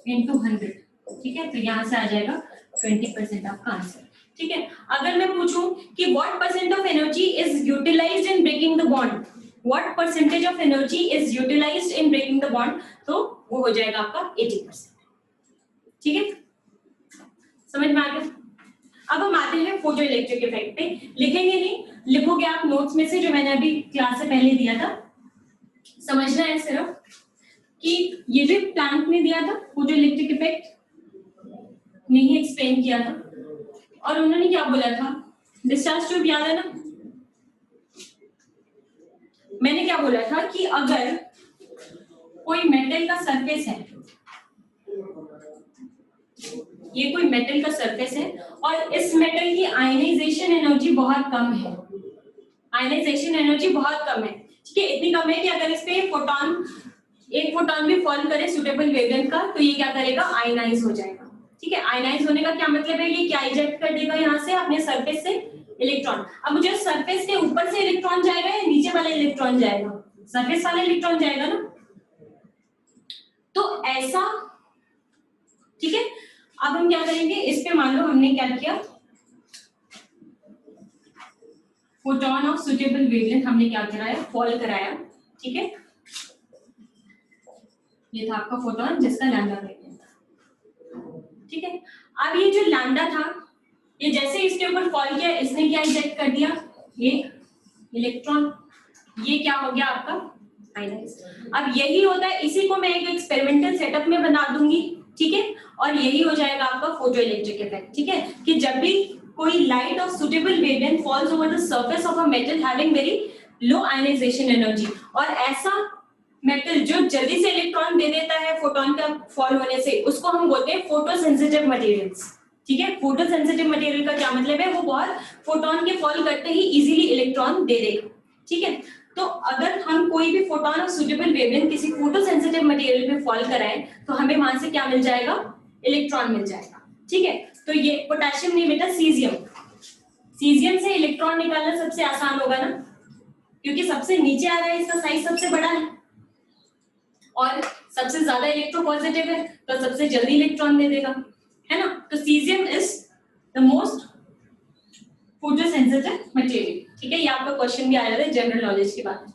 इनटू 100, ठीक है, तो यहां से आ जाएगा 20% आपका आंसर, ठीक है। अगर मैं पूछूं कि what percent of energy is utilized in breaking the bond, what percentage of energy is utilized in breaking the bond, तो वो हो जाएगा आपका 80%, ठीक है, समझ में आ गया। अब हम आते हैं फोटो इलेक्ट्रिक इफेक्ट पे। लिखेंगे नहीं, लिखोगे आप नोट्स में से जो मैंने अभी क्लास से पहले दिया था। समझना है सिर्फ कि ये भी प्लैंक ने दिया था फोटो इलेक्ट्रिक इफेक्ट, नहीं एक्सप्लेन किया था, और उन्होंने क्या बोला था? डिस्चार्ज ट्यूब याद है ना? मैंने क्या बोला था कि अगर कोई मेटल का सरफेस है, ये कोई मेटल का सरफेस है और इस मेटल की आयनाइजेशन एनर्जी बहुत कम है, आयनाइजेशन एनर्जी बहुत कम है, ठीक है, इतनी कम है कि अगर इस पे फोटोन, एक फोटोन भी फॉल करे सुटेबल वेवलेंथ का, तो ये क्या करेगा? आयनाइज हो जाएगा, ठीक है। आयनाइज होने का क्या मतलब है? ये क्या इजेक्ट कर देगा यहाँ से अपने सरफेस से? इलेक्ट्रॉन। अब मुझे सरफेस के ऊपर से इलेक्ट्रॉन जाएगा या नीचे वाला इलेक्ट्रॉन जाएगा? सरफेस वाला इलेक्ट्रॉन जाएगा ना, तो ऐसा, ठीक है। अब हम क्या करेंगे, इस पे मान लो हमने क्या किया, फोटोन ऑफ सुटेबल वेवलेंथ हमने क्या कराया? फॉल कराया, ठीक है। ये था आपका फोटोन जिसका लैम्डा वेवलेंथ था, ठीक है। अब ये जो लैम्डा था, ये जैसे इसके ऊपर फॉल किया, इसने क्या इंजेक्ट कर दिया? एक इलेक्ट्रॉन। ये क्या हो गया आपका? आयनाइज। अब यही होता है, इसी को मैं एक एक्सपेरिमेंटल सेटअप में बना दूंगी, ठीक है, और यही हो जाएगा आपका फोटो इलेक्ट्रिक इफेक्ट, ठीक है, कि जब भी कोई light of suitable wavelength falls over the surface of a metal having very low ionization energy, और ऐसा मेटल जो जल्दी से इलेक्ट्रॉन दे देता है फोटोन का फॉल होने से, उसको हम बोलते हैं फोटो सेंसिटिव मटेरियल्स, ठीक है। फोटो सेंसिटिव मटेरियल का क्या मतलब है? वो बहुत फोटोन के फॉल करते ही इजीली इलेक्ट्रॉन दे देगा, ठीक है। तो अगर हम कोई भी फोटोन और सुटेबल वेवलेंथ किसी फोटो सेंसिटिव मटेरियल पे फॉल कराएं, तो हमें वहां से क्या मिल जाएगा? इलेक्ट्रॉन मिल जाएगा, ठीक है। तो ये पोटेशियम नहीं बेटा, सीजियम, सीजियम से इलेक्ट्रॉन निकालना सबसे आसान होगा ना, क्योंकि सबसे नीचे आ रहा है, इसका साइज सबसे बड़ा है और सबसे ज्यादा इलेक्ट्रोपॉजिटिव है, तो सबसे जल्दी इलेक्ट्रॉन दे देगा, है ना। तो caesium is the most photosensitive material, ठीक है। ये आपका क्वेश्चन भी आया था जनरल नॉलेज की बात।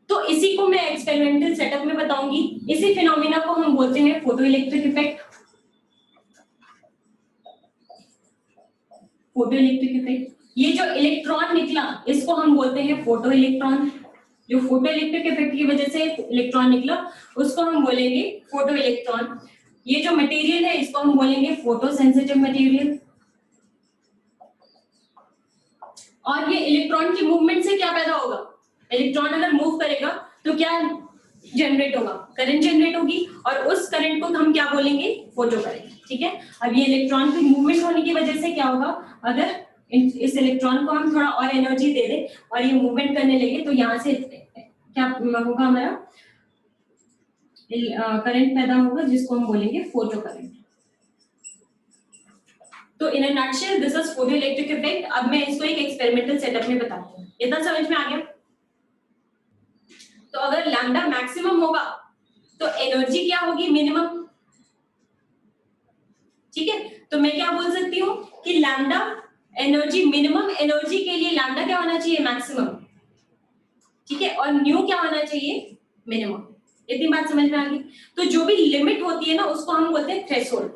तो इसी को मैं एक्सपेरिमेंटल सेटअप में बताऊंगी। इसी फिनोमिना को हम बोलते हैं photo electric effect, photo electric effect. ये जो इलेक्ट्रॉन निकला, इसको हम बोलते हैं फोटो इलेक्ट्रॉन। जो फोटो इलेक्ट्रिक इफेक्ट की वजह से इलेक्ट्रॉन निकला, उसको हम बोलेंगे फोटो इलेक्ट्रॉन। ये जो मटेरियल है, इसको हम बोलेंगे फोटो सेंसिटिव मटेरियल। और ये इलेक्ट्रॉन की मूवमेंट से क्या पैदा होगा? इलेक्ट्रॉन अगर मूव करेगा तो क्या जनरेट होगा? करंट जनरेट होगी, और उस करंट को हम क्या बोलेंगे? फोटो करंट, ठीक है। अब ये इलेक्ट्रॉन की मूवमेंट होने की वजह से क्या होगा? अगर इस इलेक्ट्रॉन को हम थोड़ा और एनर्जी दे दें और ये मूवमेंट करने लगे, तो यहाँ से क्या होगा? हमारा करंट पैदा होगा जिसको हम बोलेंगे फोटो करंट। तो in a nutshell this is photo electric effect. अब मैं इसको एक एक्सपेरिमेंटल सेटअप में बताती हूँ। इतना समझ में आ गया? तो अगर लैम्डा मैक्सिमम होगा तो एनर्जी क्या होगी? मिनिमम। ठीक है, तो मैं क्या बोल सकती हूँ कि लैम्डा एनर्जी मिनिमम एनर्जी के लिए लैम्डा क्या होना चाहिए? मैक्सिमम। ठीक है, और न्यू क्या होना चाहिए? मिनिमम। इतनी बात समझ में आ गई? तो जो भी लिमिट होती है ना उसको हम बोलते हैं थ्रेशोल्ड।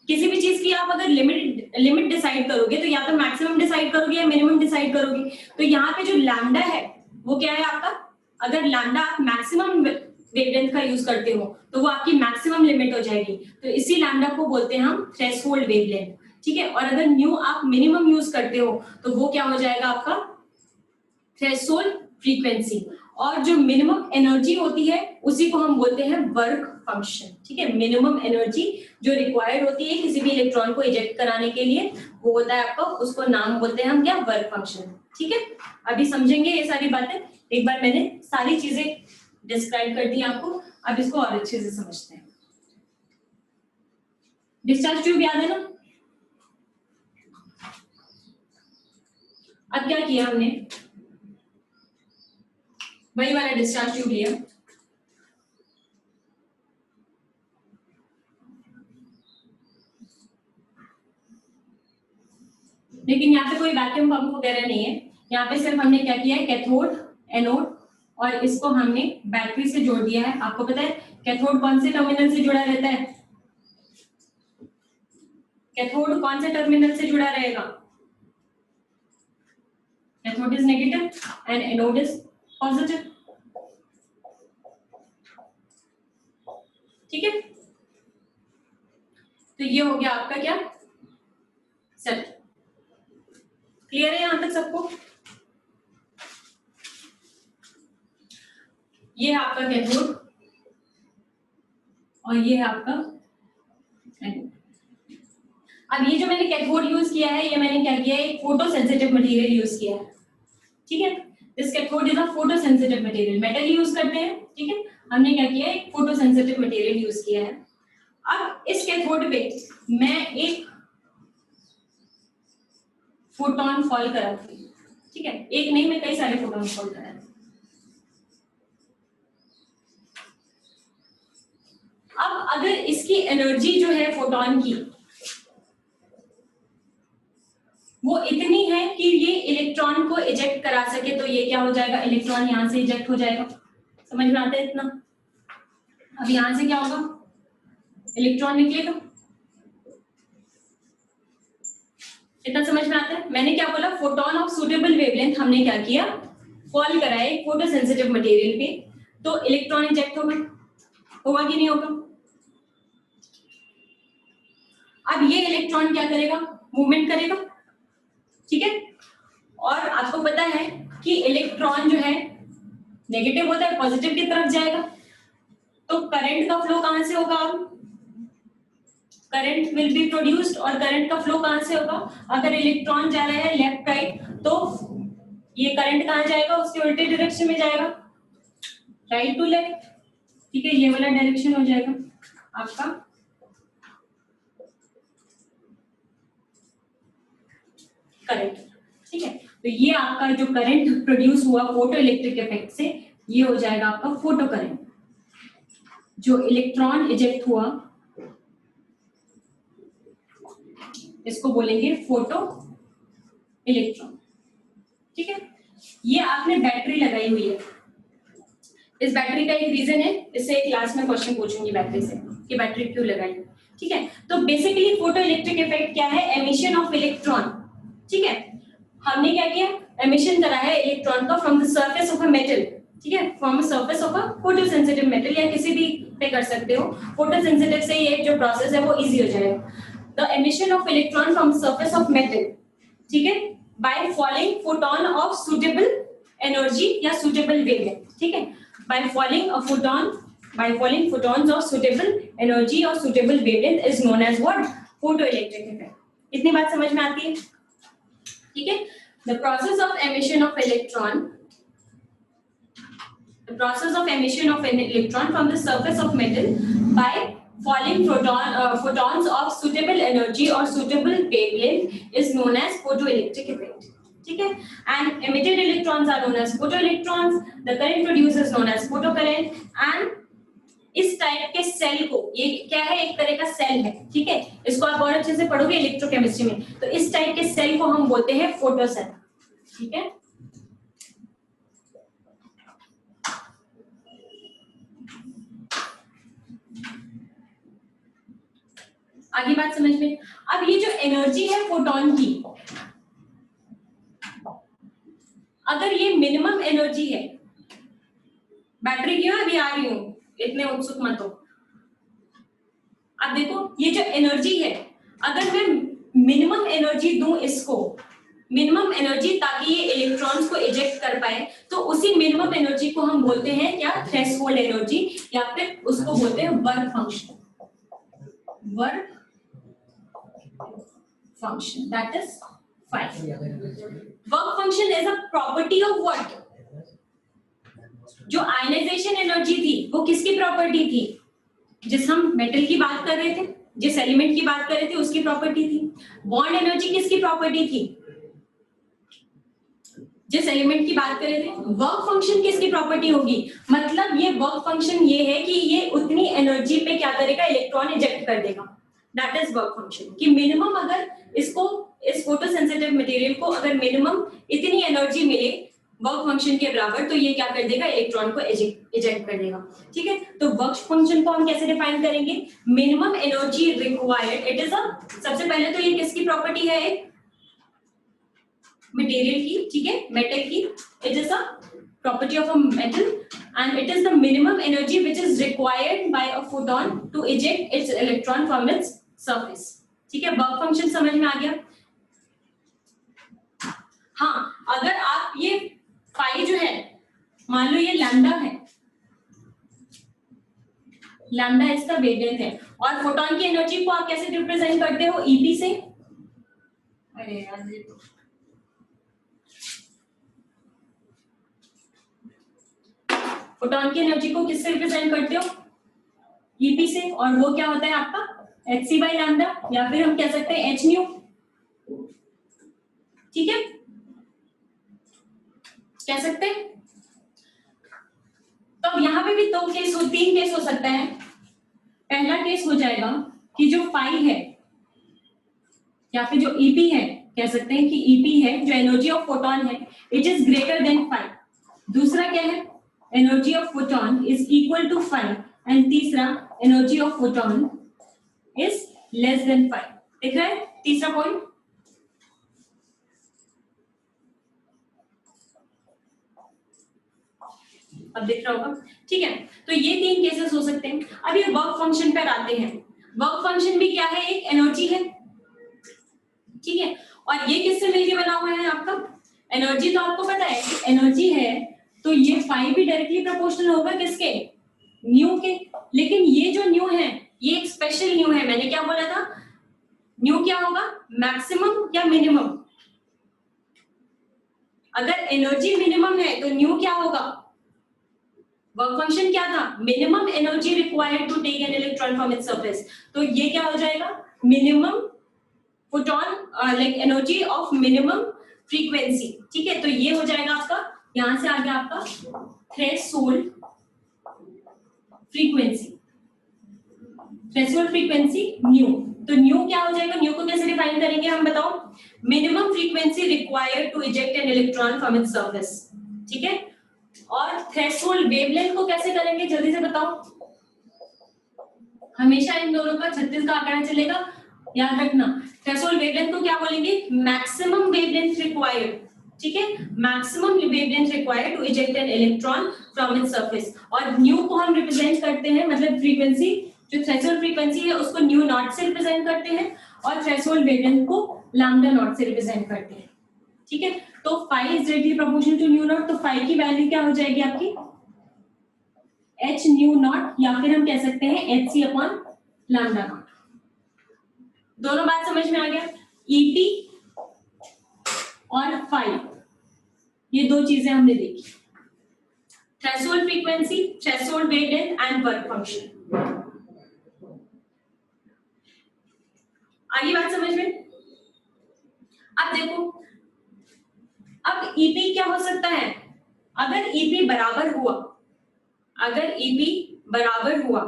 किसी भी चीज की आप अगर लिमिट डिसाइड करोगे तो या तो मैक्सिमम डिसाइड करोगे या मिनिमम डिसाइड करोगे। तो यहाँ पे जो लैम्डा है वो क्या है आपका? अगर लैम्डा आप मैक्सिमम वेवलेंथ का यूज करते हो तो वो आपकी मैक्सिमम लिमिट हो जाएगी। तो इसी लैम्डा को बोलते हैं हम थ्रेशोल्ड वेवलेंथ। ठीक है, और अगर न्यू आप मिनिमम यूज करते हो तो वो क्या हो जाएगा आपका? Threshold frequency. और जो मिनिमम एनर्जी होती है उसी को हम बोलते हैं वर्क फंक्शन। ठीक है, मिनिमम एनर्जी जो रिक्वायर्ड होती है किसी भी इलेक्ट्रॉन को इजेक्ट कराने के लिए वो होता है आपका, उसको नाम बोलते हैं हम क्या? Work function. ठीक है, अभी समझेंगे ये सारी बातें। एक बार मैंने सारी चीजें डिस्क्राइब कर दी आपको, अब इसको और अच्छे से समझते हैं। डिस्चार्ज ट्यूब याद है ना? अब क्या किया हमने? वही वाला डिस्चार्ज ट्यूब लिया, लेकिन यहाँ पे कोई वैक्यूम पंप वगैरह नहीं है। यहाँ पे सिर्फ हमने क्या किया है? कैथोड, एनोड, और इसको हमने बैटरी से जोड़ दिया है। आपको पता है कैथोड कौन से टर्मिनल से जुड़ा रहता है? कैथोड कौन से टर्मिनल से जुड़ा रहेगा? Cathode is negative and anode is positive. ठीक है, तो ये हो गया आपका क्या? सेट। क्लियर है यहां तक सबको? ये है आपका कैथोड और ये है आपका एनोड। अब ये जो मैंने कैथोड यूज किया है ये मैंने क्या किया है? एक फोटो सेंसिटिव मटेरियल यूज किया है। ठीक है, this cathode is a photo sensitive material. Metal use करते हैं, ठीक है, हमने क्या किया है? एक फोटो सेंसिटिव मटेरियल यूज किया है। अब इस कैथोड पे मैं एक फोटोन फॉल कराती हूँ। ठीक है, एक नहीं, मैं कई सारे फोटोन फॉल कराती हूँ। अब अगर इसकी एनर्जी जो है फोटोन की वो इतनी है कि ये इलेक्ट्रॉन को इजेक्ट करा सके तो ये क्या हो जाएगा? इलेक्ट्रॉन यहां से इजेक्ट हो जाएगा। समझ में आता है इतना? अब यहां से क्या होगा? इलेक्ट्रॉन निकलेगा। इतना समझ में आता है? मैंने क्या बोला? फोटोन ऑफ सुटेबल वेवलेंथ हमने क्या किया? फॉल कराए फोटो सेंसिटिव मटेरियल पे, तो इलेक्ट्रॉन इजेक्ट होगा। होगा कि नहीं होगा? अब ये इलेक्ट्रॉन क्या करेगा? मूवमेंट करेगा। ठीक है, और आपको पता है कि इलेक्ट्रॉन जो है नेगेटिव होता है, पॉजिटिव की तरफ जाएगा। तो करंट का फ्लो कहां से होगा? करंट विल बी प्रोड्यूस्ड, और करंट का फ्लो कहां से होगा? अगर इलेक्ट्रॉन जा रहा है लेफ्ट राइट तो ये करंट कहां जाएगा? उसके उल्टे डायरेक्शन में जाएगा, राइट टू लेफ्ट। ठीक है, ये वाला डायरेक्शन हो जाएगा आपका करंट। ठीक है, तो ये आपका जो करंट प्रोड्यूस हुआ फोटो इलेक्ट्रिक इफेक्ट से ये हो जाएगा आपका फोटो करंट। जो इलेक्ट्रॉन इजेक्ट हुआ इसको बोलेंगे फोटो इलेक्ट्रॉन। ठीक है, ये आपने बैटरी लगाई हुई है। इस बैटरी का एक रीजन है, इससे क्लास में क्वेश्चन पूछूंगी बैटरी से कि बैटरी क्यों लगाई। ठीक है, तो बेसिकली फोटो इलेक्ट्रिक इफेक्ट क्या है? Emission of electron. ठीक है, हमने क्या किया? एमिशन करा है इलेक्ट्रॉन का from the surface of a metal. ठीक है, from surface of a photo sensitive metal, या किसी भी पे कर सकते हो। फोटो सेंसिटिव से ये जो प्रोसेस है वो इजी हो जाएगा। The emission of electron from surface of metal, ठीक है, by falling photon of suitable energy या सुटेबल वेवलेंथ। ठीक है, by falling photons of suitable energy or suitable wavelength is known as what? Photoelectric effect. इतनी बात समझ में आती है? ठीक है, the process of emission of electron, the process of emission of an electron from the surface of metal by falling photons of suitable energy or suitable wavelength is known as photoelectric effect. ठीक है, and emitted electrons are known as photoelectrons. The current produced is known as photocurrent. And इस type के cell को, ये क्या है, एक तरह का सेल है, ठीक है, इसको आप और अच्छे से पढ़ोगे इलेक्ट्रोकेमिस्ट्री में, तो इस टाइप के सेल को हम बोलते हैं फोटोसेल, ठीक है। आगे बात समझ में। अब ये जो एनर्जी है फोटोन की, अगर ये मिनिमम एनर्जी है, बैटरी क्यों अभी आ रही हूं, इतने उत्सुक मत हो। अब देखो ये जो एनर्जी है, अगर मैं मिनिमम एनर्जी दूं इसको, मिनिमम एनर्जी ताकि ये इलेक्ट्रॉन्स को इजेक्ट कर पाए, तो उसी मिनिमम एनर्जी को हम बोलते हैं क्या, थ्रेशोल्ड एनर्जी, या फिर उसको बोलते हैं work function. Work function that is 5. Work function is a property of what, जो आयनाइजेशन एनर्जी थी वो किसकी प्रॉपर्टी थी, जिस हम मेटल की बात कर रहे थे, जिस एलिमेंट की बात कर रहे थे उसकी प्रॉपर्टी थी। बॉन्ड एनर्जी किसकी प्रॉपर्टी थी, जिस एलिमेंट की बात कर रहे थे। वर्क फंक्शन किसकी प्रॉपर्टी होगी, मतलब ये वर्क फंक्शन ये है कि ये उतनी एनर्जी पे क्या करेगा, इलेक्ट्रॉन इजेक्ट कर देगा, दैट इज वर्क फंक्शन। कि मिनिमम अगर इसको, इस फोटोसेंसिटिव मटेरियल को अगर मिनिमम इतनी एनर्जी मिले वर्क फंक्शन के बराबर, तो ये क्या कर देगा, इलेक्ट्रॉन को इजेक्ट कर देगा, ठीक है। तो वर्क फंक्शन को हम कैसे डिफाइन करेंगे, minimum energy required, it is a, सबसे पहले तो ये किसकी प्रॉपर्टी है, एक मटेरियल की, ठीक है, मेटल की, it is a property of a metal and it is the minimum energy which is required by a photon to eject its electron from its surface, ठीक है। वर्क फंक्शन समझ में आ गया। हाँ, अगर आप ये फाई जो है, मान लो ये लैम्डा है, लैम्डा इसका वेवलेंथ है, और फोटोन की एनर्जी को आप कैसे रिप्रेजेंट करते हो, ईपी से। अरे यार, फोटोन की एनर्जी को किससे रिप्रेजेंट करते हो, ईपी से, और वो क्या होता है आपका hc बाई लैम्डा, या फिर हम कह सकते हैं h न्यू, ठीक है, कह सकते हैं। तो अब यहाँ पे भी दो केस हो, तीन केस हो सकता है। पहला केस हो जाएगा कि जो फाई है या फिर जो ईपी है, कह सकते हैं कि ईपी है, जो एनर्जी ऑफ फोटोन है, it is greater than phi. दूसरा क्या है, energy of photon is equal to phi, and तीसरा energy of photon is less than phi. देख रहे हैं तीसरा पॉइंट। अब देख रहा होगा, ठीक है। तो ये तीन केसेस हो सकते हैं। अब ये वर्क फंक्शन पर आते हैं। वर्क फंक्शन भी क्या है, एक एनर्जी है, ठीक है, और ये किससे मिलके बना हुआ है आपका, एनर्जी तो आपको पता है कि एनर्जी है, तो ये फाई भी डायरेक्टली प्रोपोर्शनल होगा किसके, न्यू के। लेकिन ये जो न्यू है, ये एक स्पेशल न्यू है। मैंने क्या बोला था, न्यू क्या होगा, मैक्सिमम या मिनिमम। अगर एनर्जी मिनिमम है तो न्यू क्या होगा, वर्क फंक्शन क्या था, minimum energy required to take an electron from its surface. तो ये क्या हो जाएगा, minimum photon, like energy of minimum frequency, ठीक है। तो ये हो जाएगा आपका, यहां से आ गया आपका threshold frequency, threshold frequency new. तो न्यू क्या हो जाएगा, न्यू को कैसे डिफाइन करेंगे हम, बताओ, minimum frequency required to eject an electron from its surface, ठीक है। और थ्रेशोल्ड वेवलेंथ को कैसे करेंगे, जल्दी से बताओ। हमेशा इन दोनों का 36 का आंकड़ा चलेगा, याद रखना। थ्रेशोल्ड वेवलेंथ को क्या बोलेंगे, मैक्सिमम वेवलेंथ रिक्वायर्ड, ठीक है, maximum wavelength required to eject an electron from its surface. और न्यू को हम रिप्रेजेंट करते हैं, मतलब फ्रीक्वेंसी, जो थ्रेशोल्ड फ्रीक्वेंसी है उसको न्यू नॉट से रिप्रेजेंट करते हैं, और थ्रेशोल्ड वेवलेंथ को लैम्डा नॉट से रिप्रेजेंट करते हैं, ठीक है। तो phi is directly proportional to nu naught, तो फाई की वैल्यू क्या हो जाएगी आपकी, h न्यू नॉट, या फिर हम कह सकते हैं hc अपॉन लैम्डा नॉट। दोनों बात समझ में आ गया, ईपी और फाई, ये दो चीजें हमने देखी। Threshold frequency, threshold wavelength and work function. आगे बात समझ में? अब देखो, अब ईपी क्या हो सकता है? अगर ईपी बराबर हुआ, अगर ईपी बराबर हुआ,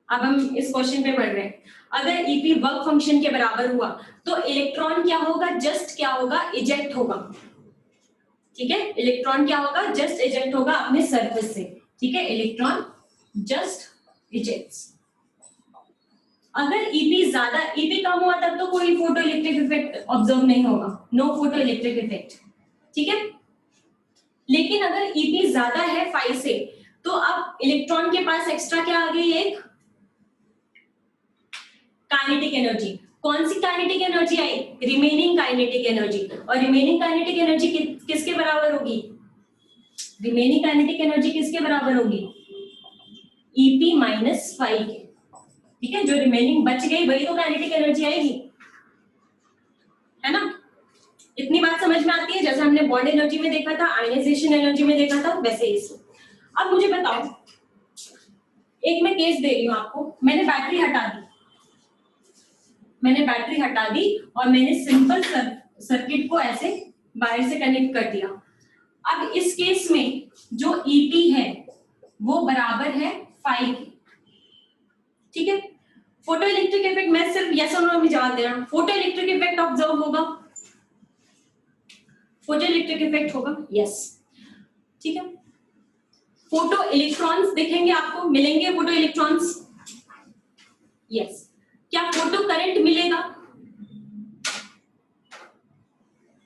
अब हम इस क्वेश्चन पे पढ़ रहे हैं, अगर ईपी वर्क फंक्शन के बराबर हुआ तो इलेक्ट्रॉन क्या होगा? जस्ट क्या होगा? इजेक्ट होगा। ठीक है, इलेक्ट्रॉन क्या होगा? जस्ट इजेक्ट होगा अपने सरफेस से। ठीक है, इलेक्ट्रॉन जस्ट इजेक्ट्स। अगर ईपी ज्यादा, ईपी कम हुआ तब तो कोई फोटो इलेक्ट्रिक इफेक्ट ऑब्जर्व नहीं होगा, नो फोटो इलेक्ट्रिक इफेक्ट। ठीक है, लेकिन अगर ईपी ज्यादा है 5 से, तो अब इलेक्ट्रॉन के पास एक्स्ट्रा क्या आ गई? एक काइनेटिक एनर्जी। कौन सी काइनेटिक एनर्जी आई? Remaining kinetic energy. और रिमेनिंग काइनेटिक एनर्जी किसके बराबर होगी? रिमेनिंग काइनेटिक एनर्जी किसके बराबर होगी? ईपी माइनस 5 के। ठीक है, जो रिमेनिंग बच गई वही तो काइनेटिक एनर्जी आएगी, है ना? इतनी बात समझ में आती है? जैसे हमने बॉन्ड एनर्जी में देखा था, आयनाइजेशन एनर्जी में देखा था, वैसे इस। अब मुझे बताओ, एक मैं केस दे रही हूं आपको, मैंने बैटरी हटा दी, मैंने बैटरी हटा दी और मैंने सिंपल सर्किट को ऐसे वायर से कनेक्ट कर दिया। अब इस केस में जो ईपी है वो बराबर है 5 के। ठीक है, फोटो इलेक्ट्रिक इफेक्ट, मैं सिर्फ यस और नो में जवाब दे रहा हूं। फोटो इलेक्ट्रिक इफेक्ट ऑब्जर्व होगा, फोटो इलेक्ट्रिक इफेक्ट होगा, यस। ठीक है, फोटो इलेक्ट्रॉन्स दिखेंगे आपको, मिलेंगे फोटो इलेक्ट्रॉन्स, यस। क्या फोटो करंट मिलेगा?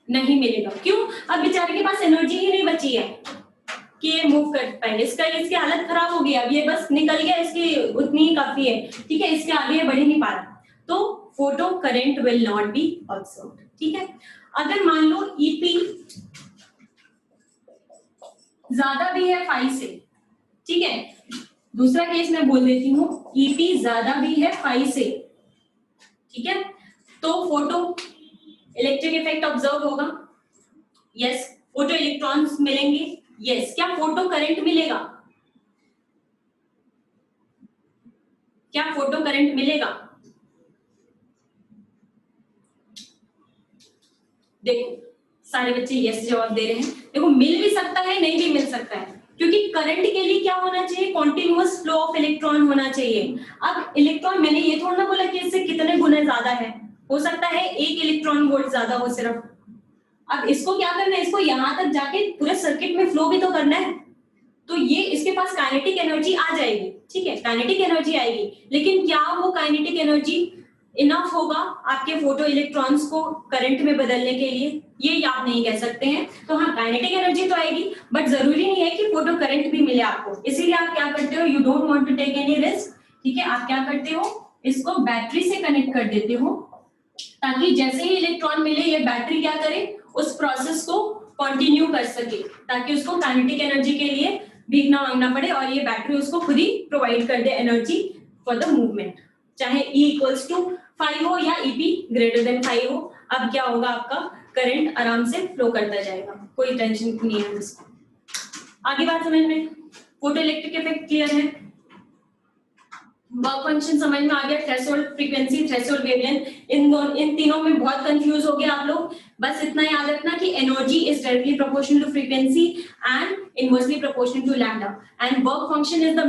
नहीं मिलेगा। क्यों? अब बेचारे के पास एनर्जी ही नहीं बची है कि ये मूव कर पाएंगे। इसकी हालत खराब हो गई, अब ये बस निकल गया, इसकी उतनी ही काफी है। ठीक है, इसके आगे बढ़ ही नहीं पा रहा, तो photo current will not be observed. ठीक है, अगर मान लो ईपी ज्यादा भी है 5 से, ठीक है, दूसरा केस मैं बोल देती हूँ, ईपी ज्यादा भी है 5 से, ठीक है, तो फोटो इलेक्ट्रिक इफेक्ट ऑब्जर्व होगा, यस। फोटो इलेक्ट्रॉन्स मिलेंगे, यस। क्या फोटो करंट मिलेगा? क्या फोटो करंट मिलेगा? देखो, सारे बच्चे यस जवाब दे रहे हैं। देखो, मिल भी सकता है, नहीं भी मिल सकता है, क्योंकि करंट के लिए क्या होना चाहिए? कॉन्टिन्यूअस फ्लो ऑफ इलेक्ट्रॉन होना चाहिए। अब इलेक्ट्रॉन, मैंने ये थोड़ा ना बोला कि इससे कितने गुना ज्यादा है, हो सकता है 1 इलेक्ट्रॉन वोल्ट ज्यादा हो सिर्फ। अब इसको क्या करना है? इसको यहां तक जाके पूरे सर्किट में फ्लो भी तो करना है, तो ये इसके पास काइनेटिक एनर्जी आ जाएगी। ठीक है, काइनेटिक एनर्जी आएगी, लेकिन क्या वो काइनेटिक एनर्जी इनफ होगा आपके फोटो इलेक्ट्रॉन्स को करंट में बदलने के लिए? ये आप नहीं कह सकते हैं। तो हाँ, काइनेटिक एनर्जी तो आएगी, बट जरूरी नहीं है कि फोटो करंट भी मिले आपको। इसीलिए आप क्या करते हो? You don't want to take any risk. ठीक है, आप क्या करते हो? इसको बैटरी से कनेक्ट कर देते हो, ताकि जैसे ही इलेक्ट्रॉन मिले ये बैटरी क्या करे? उस प्रोसेस को कंटिन्यू कर सके, ताकि उसको काइनेटिक एनर्जी के लिए भीगना मांगना पड़े और ये बैटरी उसको खुद ही प्रोवाइड कर दे एनर्जी फॉर द मूवमेंट, चाहे E इक्वल्स टू 5 हो या EP ग्रेटर देन 5 हो। अब क्या होगा? आपका करंट आराम से फ्लो करता जाएगा, कोई टेंशन नहीं है इसको। आगे बात समझ में? फोटो इलेक्ट्रिक इफेक्ट क्लियर है? वर्क फंक्शन समझ में आ गया? थ्रेशोल्ड फ्रीक्वेंसी, थ्रेशोल्ड वेवलेंथ, इन तीनों में बहुत कंफ्यूज हो गए आप लोग। बस इतना याद रखना कि energy is directly proportional to frequency and inversely proportional to lambda, and work function is the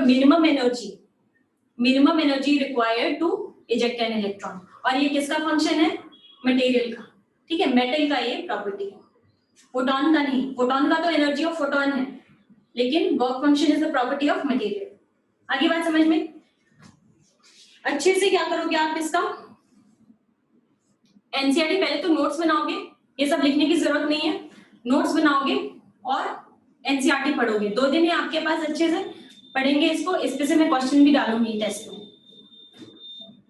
minimum energy required to eject an electron. और ये किसका फंक्शन है? मटेरियल का। ठीक है, मेटल का ये प्रॉपर्टी है, फोटोन का नहीं। फोटोन का तो एनर्जी ऑफ फोटोन है, लेकिन work function is the property of material. आगे बात समझ में? अच्छे से क्या करोगे आप इसका? एनसीईआरटी पहले तो नोट्स बनाओगे, ये सब लिखने की जरूरत नहीं है, नोट्स बनाओगे और एनसीईआरटी पढ़ोगे। 2 दिन है आपके पास, अच्छे से पढ़ेंगे इसको। इस पे से मैं क्वेश्चन भी डालूंगी टेस्ट में।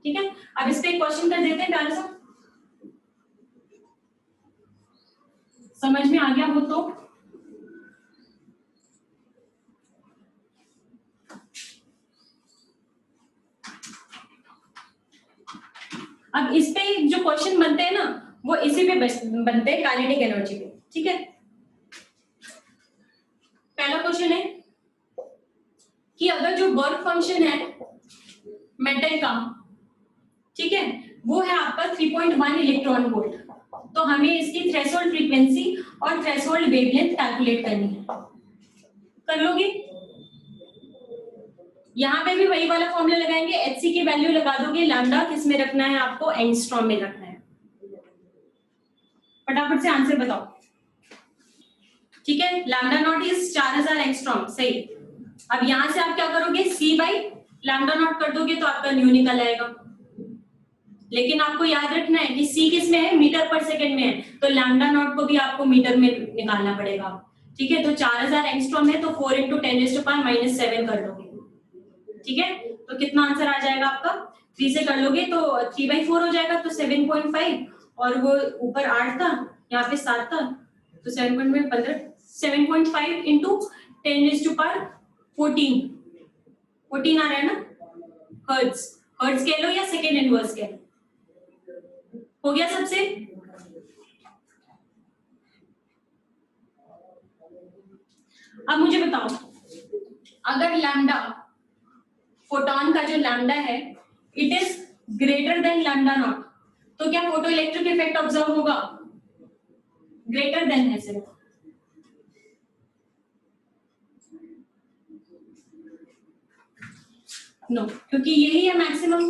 ठीक है, अब इस पे एक क्वेश्चन कर देते हैं प्यारे सा, समझ में आ गया हो तो। अब इस पे जो क्वेश्चन बनते हैं ना, वो इसी पे बनते हैं, काइनेटिक एनर्जी पे। ठीक है, पहला क्वेश्चन है, कि अगर जो वर्क फंक्शन है मेटल का, ठीक है, वो है आपका 3.1 इलेक्ट्रॉन वोल्ट, तो हमें इसकी थ्रेशोल्ड फ्रीक्वेंसी और थ्रेशोल्ड वेवलेंथ कैलकुलेट करनी है। कर लोगे? यहाँ पे भी वही वाला फॉर्मूला लगाएंगे, एचसी की वैल्यू लगा दोगे, लैम्डा किस में रखना है आपको, एंगस्ट्रॉम में रखना है। फटाफट से आंसर बताओ। ठीक है, लैम्डा नॉट इज 4000 एंगस्ट्रॉम, सही। अब यहां से आप क्या करोगे, सी बाई लैम्डा नॉट कर दोगे तो आपका न्यू निकल आएगा। लेकिन आपको याद रखना है कि सी किस में है, मीटर पर सेकंड में है, तो लैम्डा नॉट को भी आपको मीटर में निकालना पड़ेगा। ठीक है, तो 4000 एंगस्ट्रॉम है तो 4 × 10⁻⁻7 कर दोगे। ठीक है, तो कितना आंसर आ जाएगा आपका, 3 से कर लोगे तो 3/4 हो जाएगा, तो 7.5, और वो ऊपर 8 था, यहाँ पे 7 था, तो 7.5 × 10⁻14 14 आ रहा है ना, हर्ट्ज। हर्ट्ज कह लो या सेकेंड इनवर्स कह लो। हो गया सबसे? अब मुझे बताओ, अगर लैम्डा, फोटोन का जो लैम्डा है, it is greater than lambda naught, तो क्या फोटो इलेक्ट्रिक इफेक्ट ऑब्जर्व होगा? ग्रेटर देन है सिर्फ। नो, क्योंकि यही है मैक्सिमम,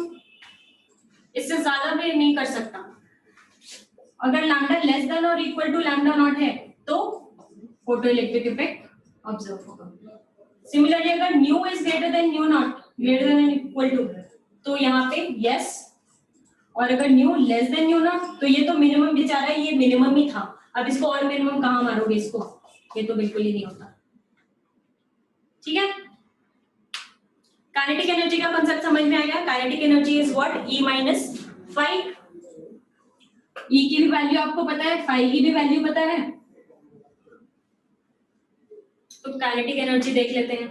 इससे ज्यादा भी नहीं कर सकता। अगर लैम्डा लेस देन और इक्वल टू लैम्डा नॉट है तो फोटो इलेक्ट्रिक इफेक्ट ऑब्जर्व होगा। सिमिलरली अगर nu is greater than nu naught, greater than equal to, तो यहाँ पे यस, और अगर nu less than nu naught, तो ये तो मिनिमम बेचारा है, ये मिनिमम ही था, अब इसको और मिनिमम कहाँ मारोगे इसको, ये तो बिल्कुल ही नहीं होता। ठीक है, काइनेटिक एनर्जी का कांसेप्ट समझ में आ गया। Kinetic energy is what, E - phi। E की भी वैल्यू आपको पता है, phi की भी वैल्यू पता है, तो काइनेटिक एनर्जी देख लेते हैं।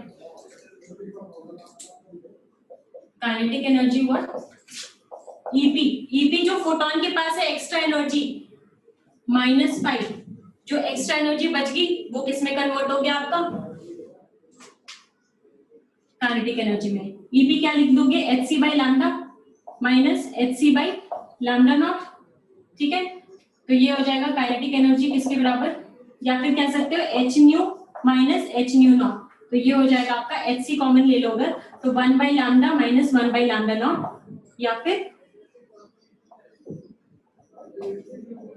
Kinetic energy what, EP। EP जो फोटोन के पास है एक्स्ट्रा एनर्जी -5, जो एक्स्ट्रा एनर्जी बच गई वो किस में कन्वर्ट हो गया आपका, काइनेटिक एनर्जी में। EP क्या लिख दोगे, hc by lambda minus hc by lambda naught. ठीक है, तो ये हो जाएगा काइनेटिक एनर्जी किसके बराबर, या फिर कह सकते हो h new minus h new naught, तो ये हो जाएगा आपका hc कॉमन ले लो अगर, तो 1 by lambda minus 1 by lambda naught, या फिर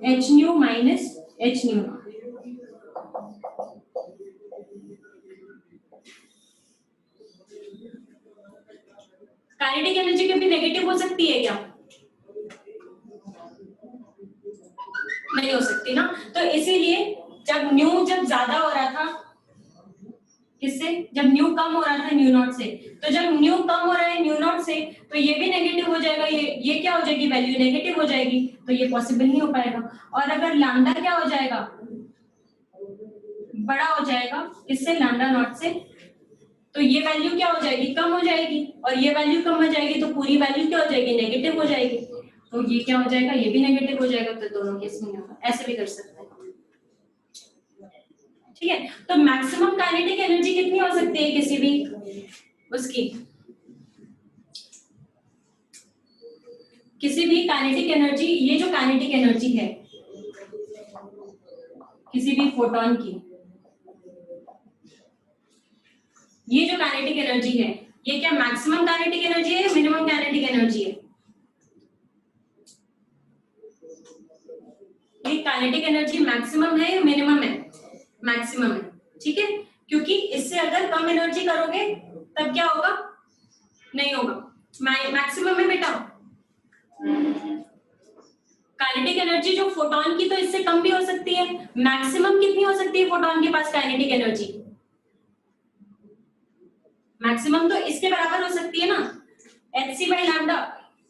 h new minus h new not. Kinetic energy कभी नेगेटिव हो सकती है क्या? नहीं हो सकती ना, तो इसीलिए जब न्यू ज्यादा हो रहा था, किससे, जब न्यू कम हो रहा था न्यू नॉट से, तो जब न्यू कम हो रहा है न्यू नॉट से, तो ये भी नेगेटिव हो जाएगा, ये क्या हो जाएगी, वैल्यू नेगेटिव हो जाएगी, तो ये पॉसिबल नहीं हो पाएगा। और अगर लैम्डा क्या हो जाएगा, बड़ा हो जाएगा, किससे, लैम्डा नॉट से, तो ये वैल्यू क्या हो जाएगी, कम हो जाएगी, और ये वैल्यू कम हो जाएगी, तो पूरी वैल्यू क्या हो जाएगी, नेगेटिव हो जाएगी, तो ये क्या हो जाएगा, ये भी नेगेटिव हो जाएगा, तो दोनों केस में होगा। ऐसे भी कर सकते हैं। ठीक है, तो मैक्सिमम काइनेटिक एनर्जी कितनी हो सकती है किसी भी उसकी, किसी भी काइनेटिक एनर्जी, ये जो काइनेटिक एनर्जी है किसी भी फोटोन की, ये जो काइनेटिक एनर्जी है, ये क्या मैक्सिमम काइनेटिक एनर्जी है, मिनिमम काइनेटिक एनर्जी है? ये काइनेटिक एनर्जी मैक्सिमम है या मिनिमम है? मैक्सिमम है। ठीक है, क्योंकि इससे अगर कम एनर्जी करोगे तब क्या होगा, नहीं होगा, मैक्सिमम है बेटा। काइनेटिक एनर्जी जो फोटोन की, तो इससे कम भी हो सकती है, मैक्सिमम कितनी हो सकती है फोटोन के पास काइनेटिक एनर्जी, मैक्सिमम तो इसके बराबर हो सकती है ना, hc बाई लैम्डा,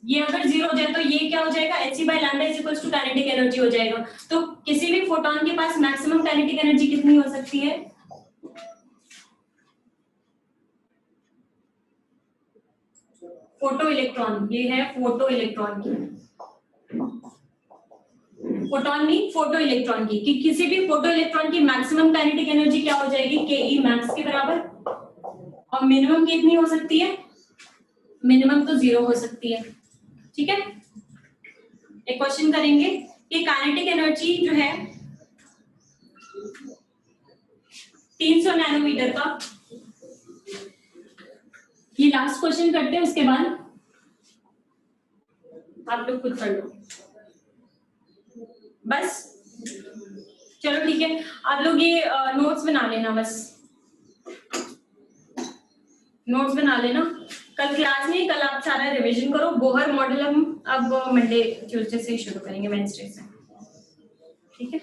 ये अगर 0 हो जाए तो ये क्या हो जाएगा, hc by lambda is equals to kinetic energy हो जाएगा। तो किसी भी फोटोन के पास मैक्सिमम काइनेटिक एनर्जी कितनी हो सकती है, फोटो इलेक्ट्रॉन, ये है फोटो इलेक्ट्रॉन की, फोटोन नहीं फोटो इलेक्ट्रॉन की, कि किसी भी फोटो इलेक्ट्रॉन की मैक्सिमम काइनेटिक एनर्जी क्या हो जाएगी, ke max के बराबर। और मिनिमम कितनी हो सकती है? मिनिमम तो 0 हो सकती है। ठीक है, एक क्वेश्चन करेंगे कि काइनेटिक एनर्जी जो है 300 नैनोमीटर का, ये लास्ट क्वेश्चन करते हैं, उसके बाद आप लोग खुद कर लो बस। चलो ठीक है, आप लोग ये नोट्स बना लेना, बस नोट्स बना लेना। कल क्लास नहीं, कल आप सारा रिवीजन करो। बोहर मॉडल हम अब मंडे ट्यूसडे से शुरू करेंगे, वेडनेसडे से। ठीक है,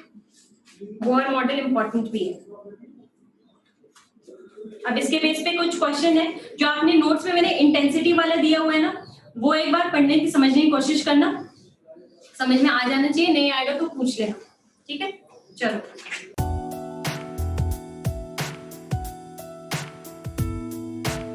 बोहर मॉडल इंपॉर्टेंट भी है। अब इसके बेस पे कुछ क्वेश्चन है जो आपने नोट्स में मैंने इंटेंसिटी वाला दिया हुआ है ना, वो एक बार पढ़ने की समझने की कोशिश करना, समझ में आ जाना चाहिए, नहीं आएगा तो पूछ लेना। ठीक है, चलो।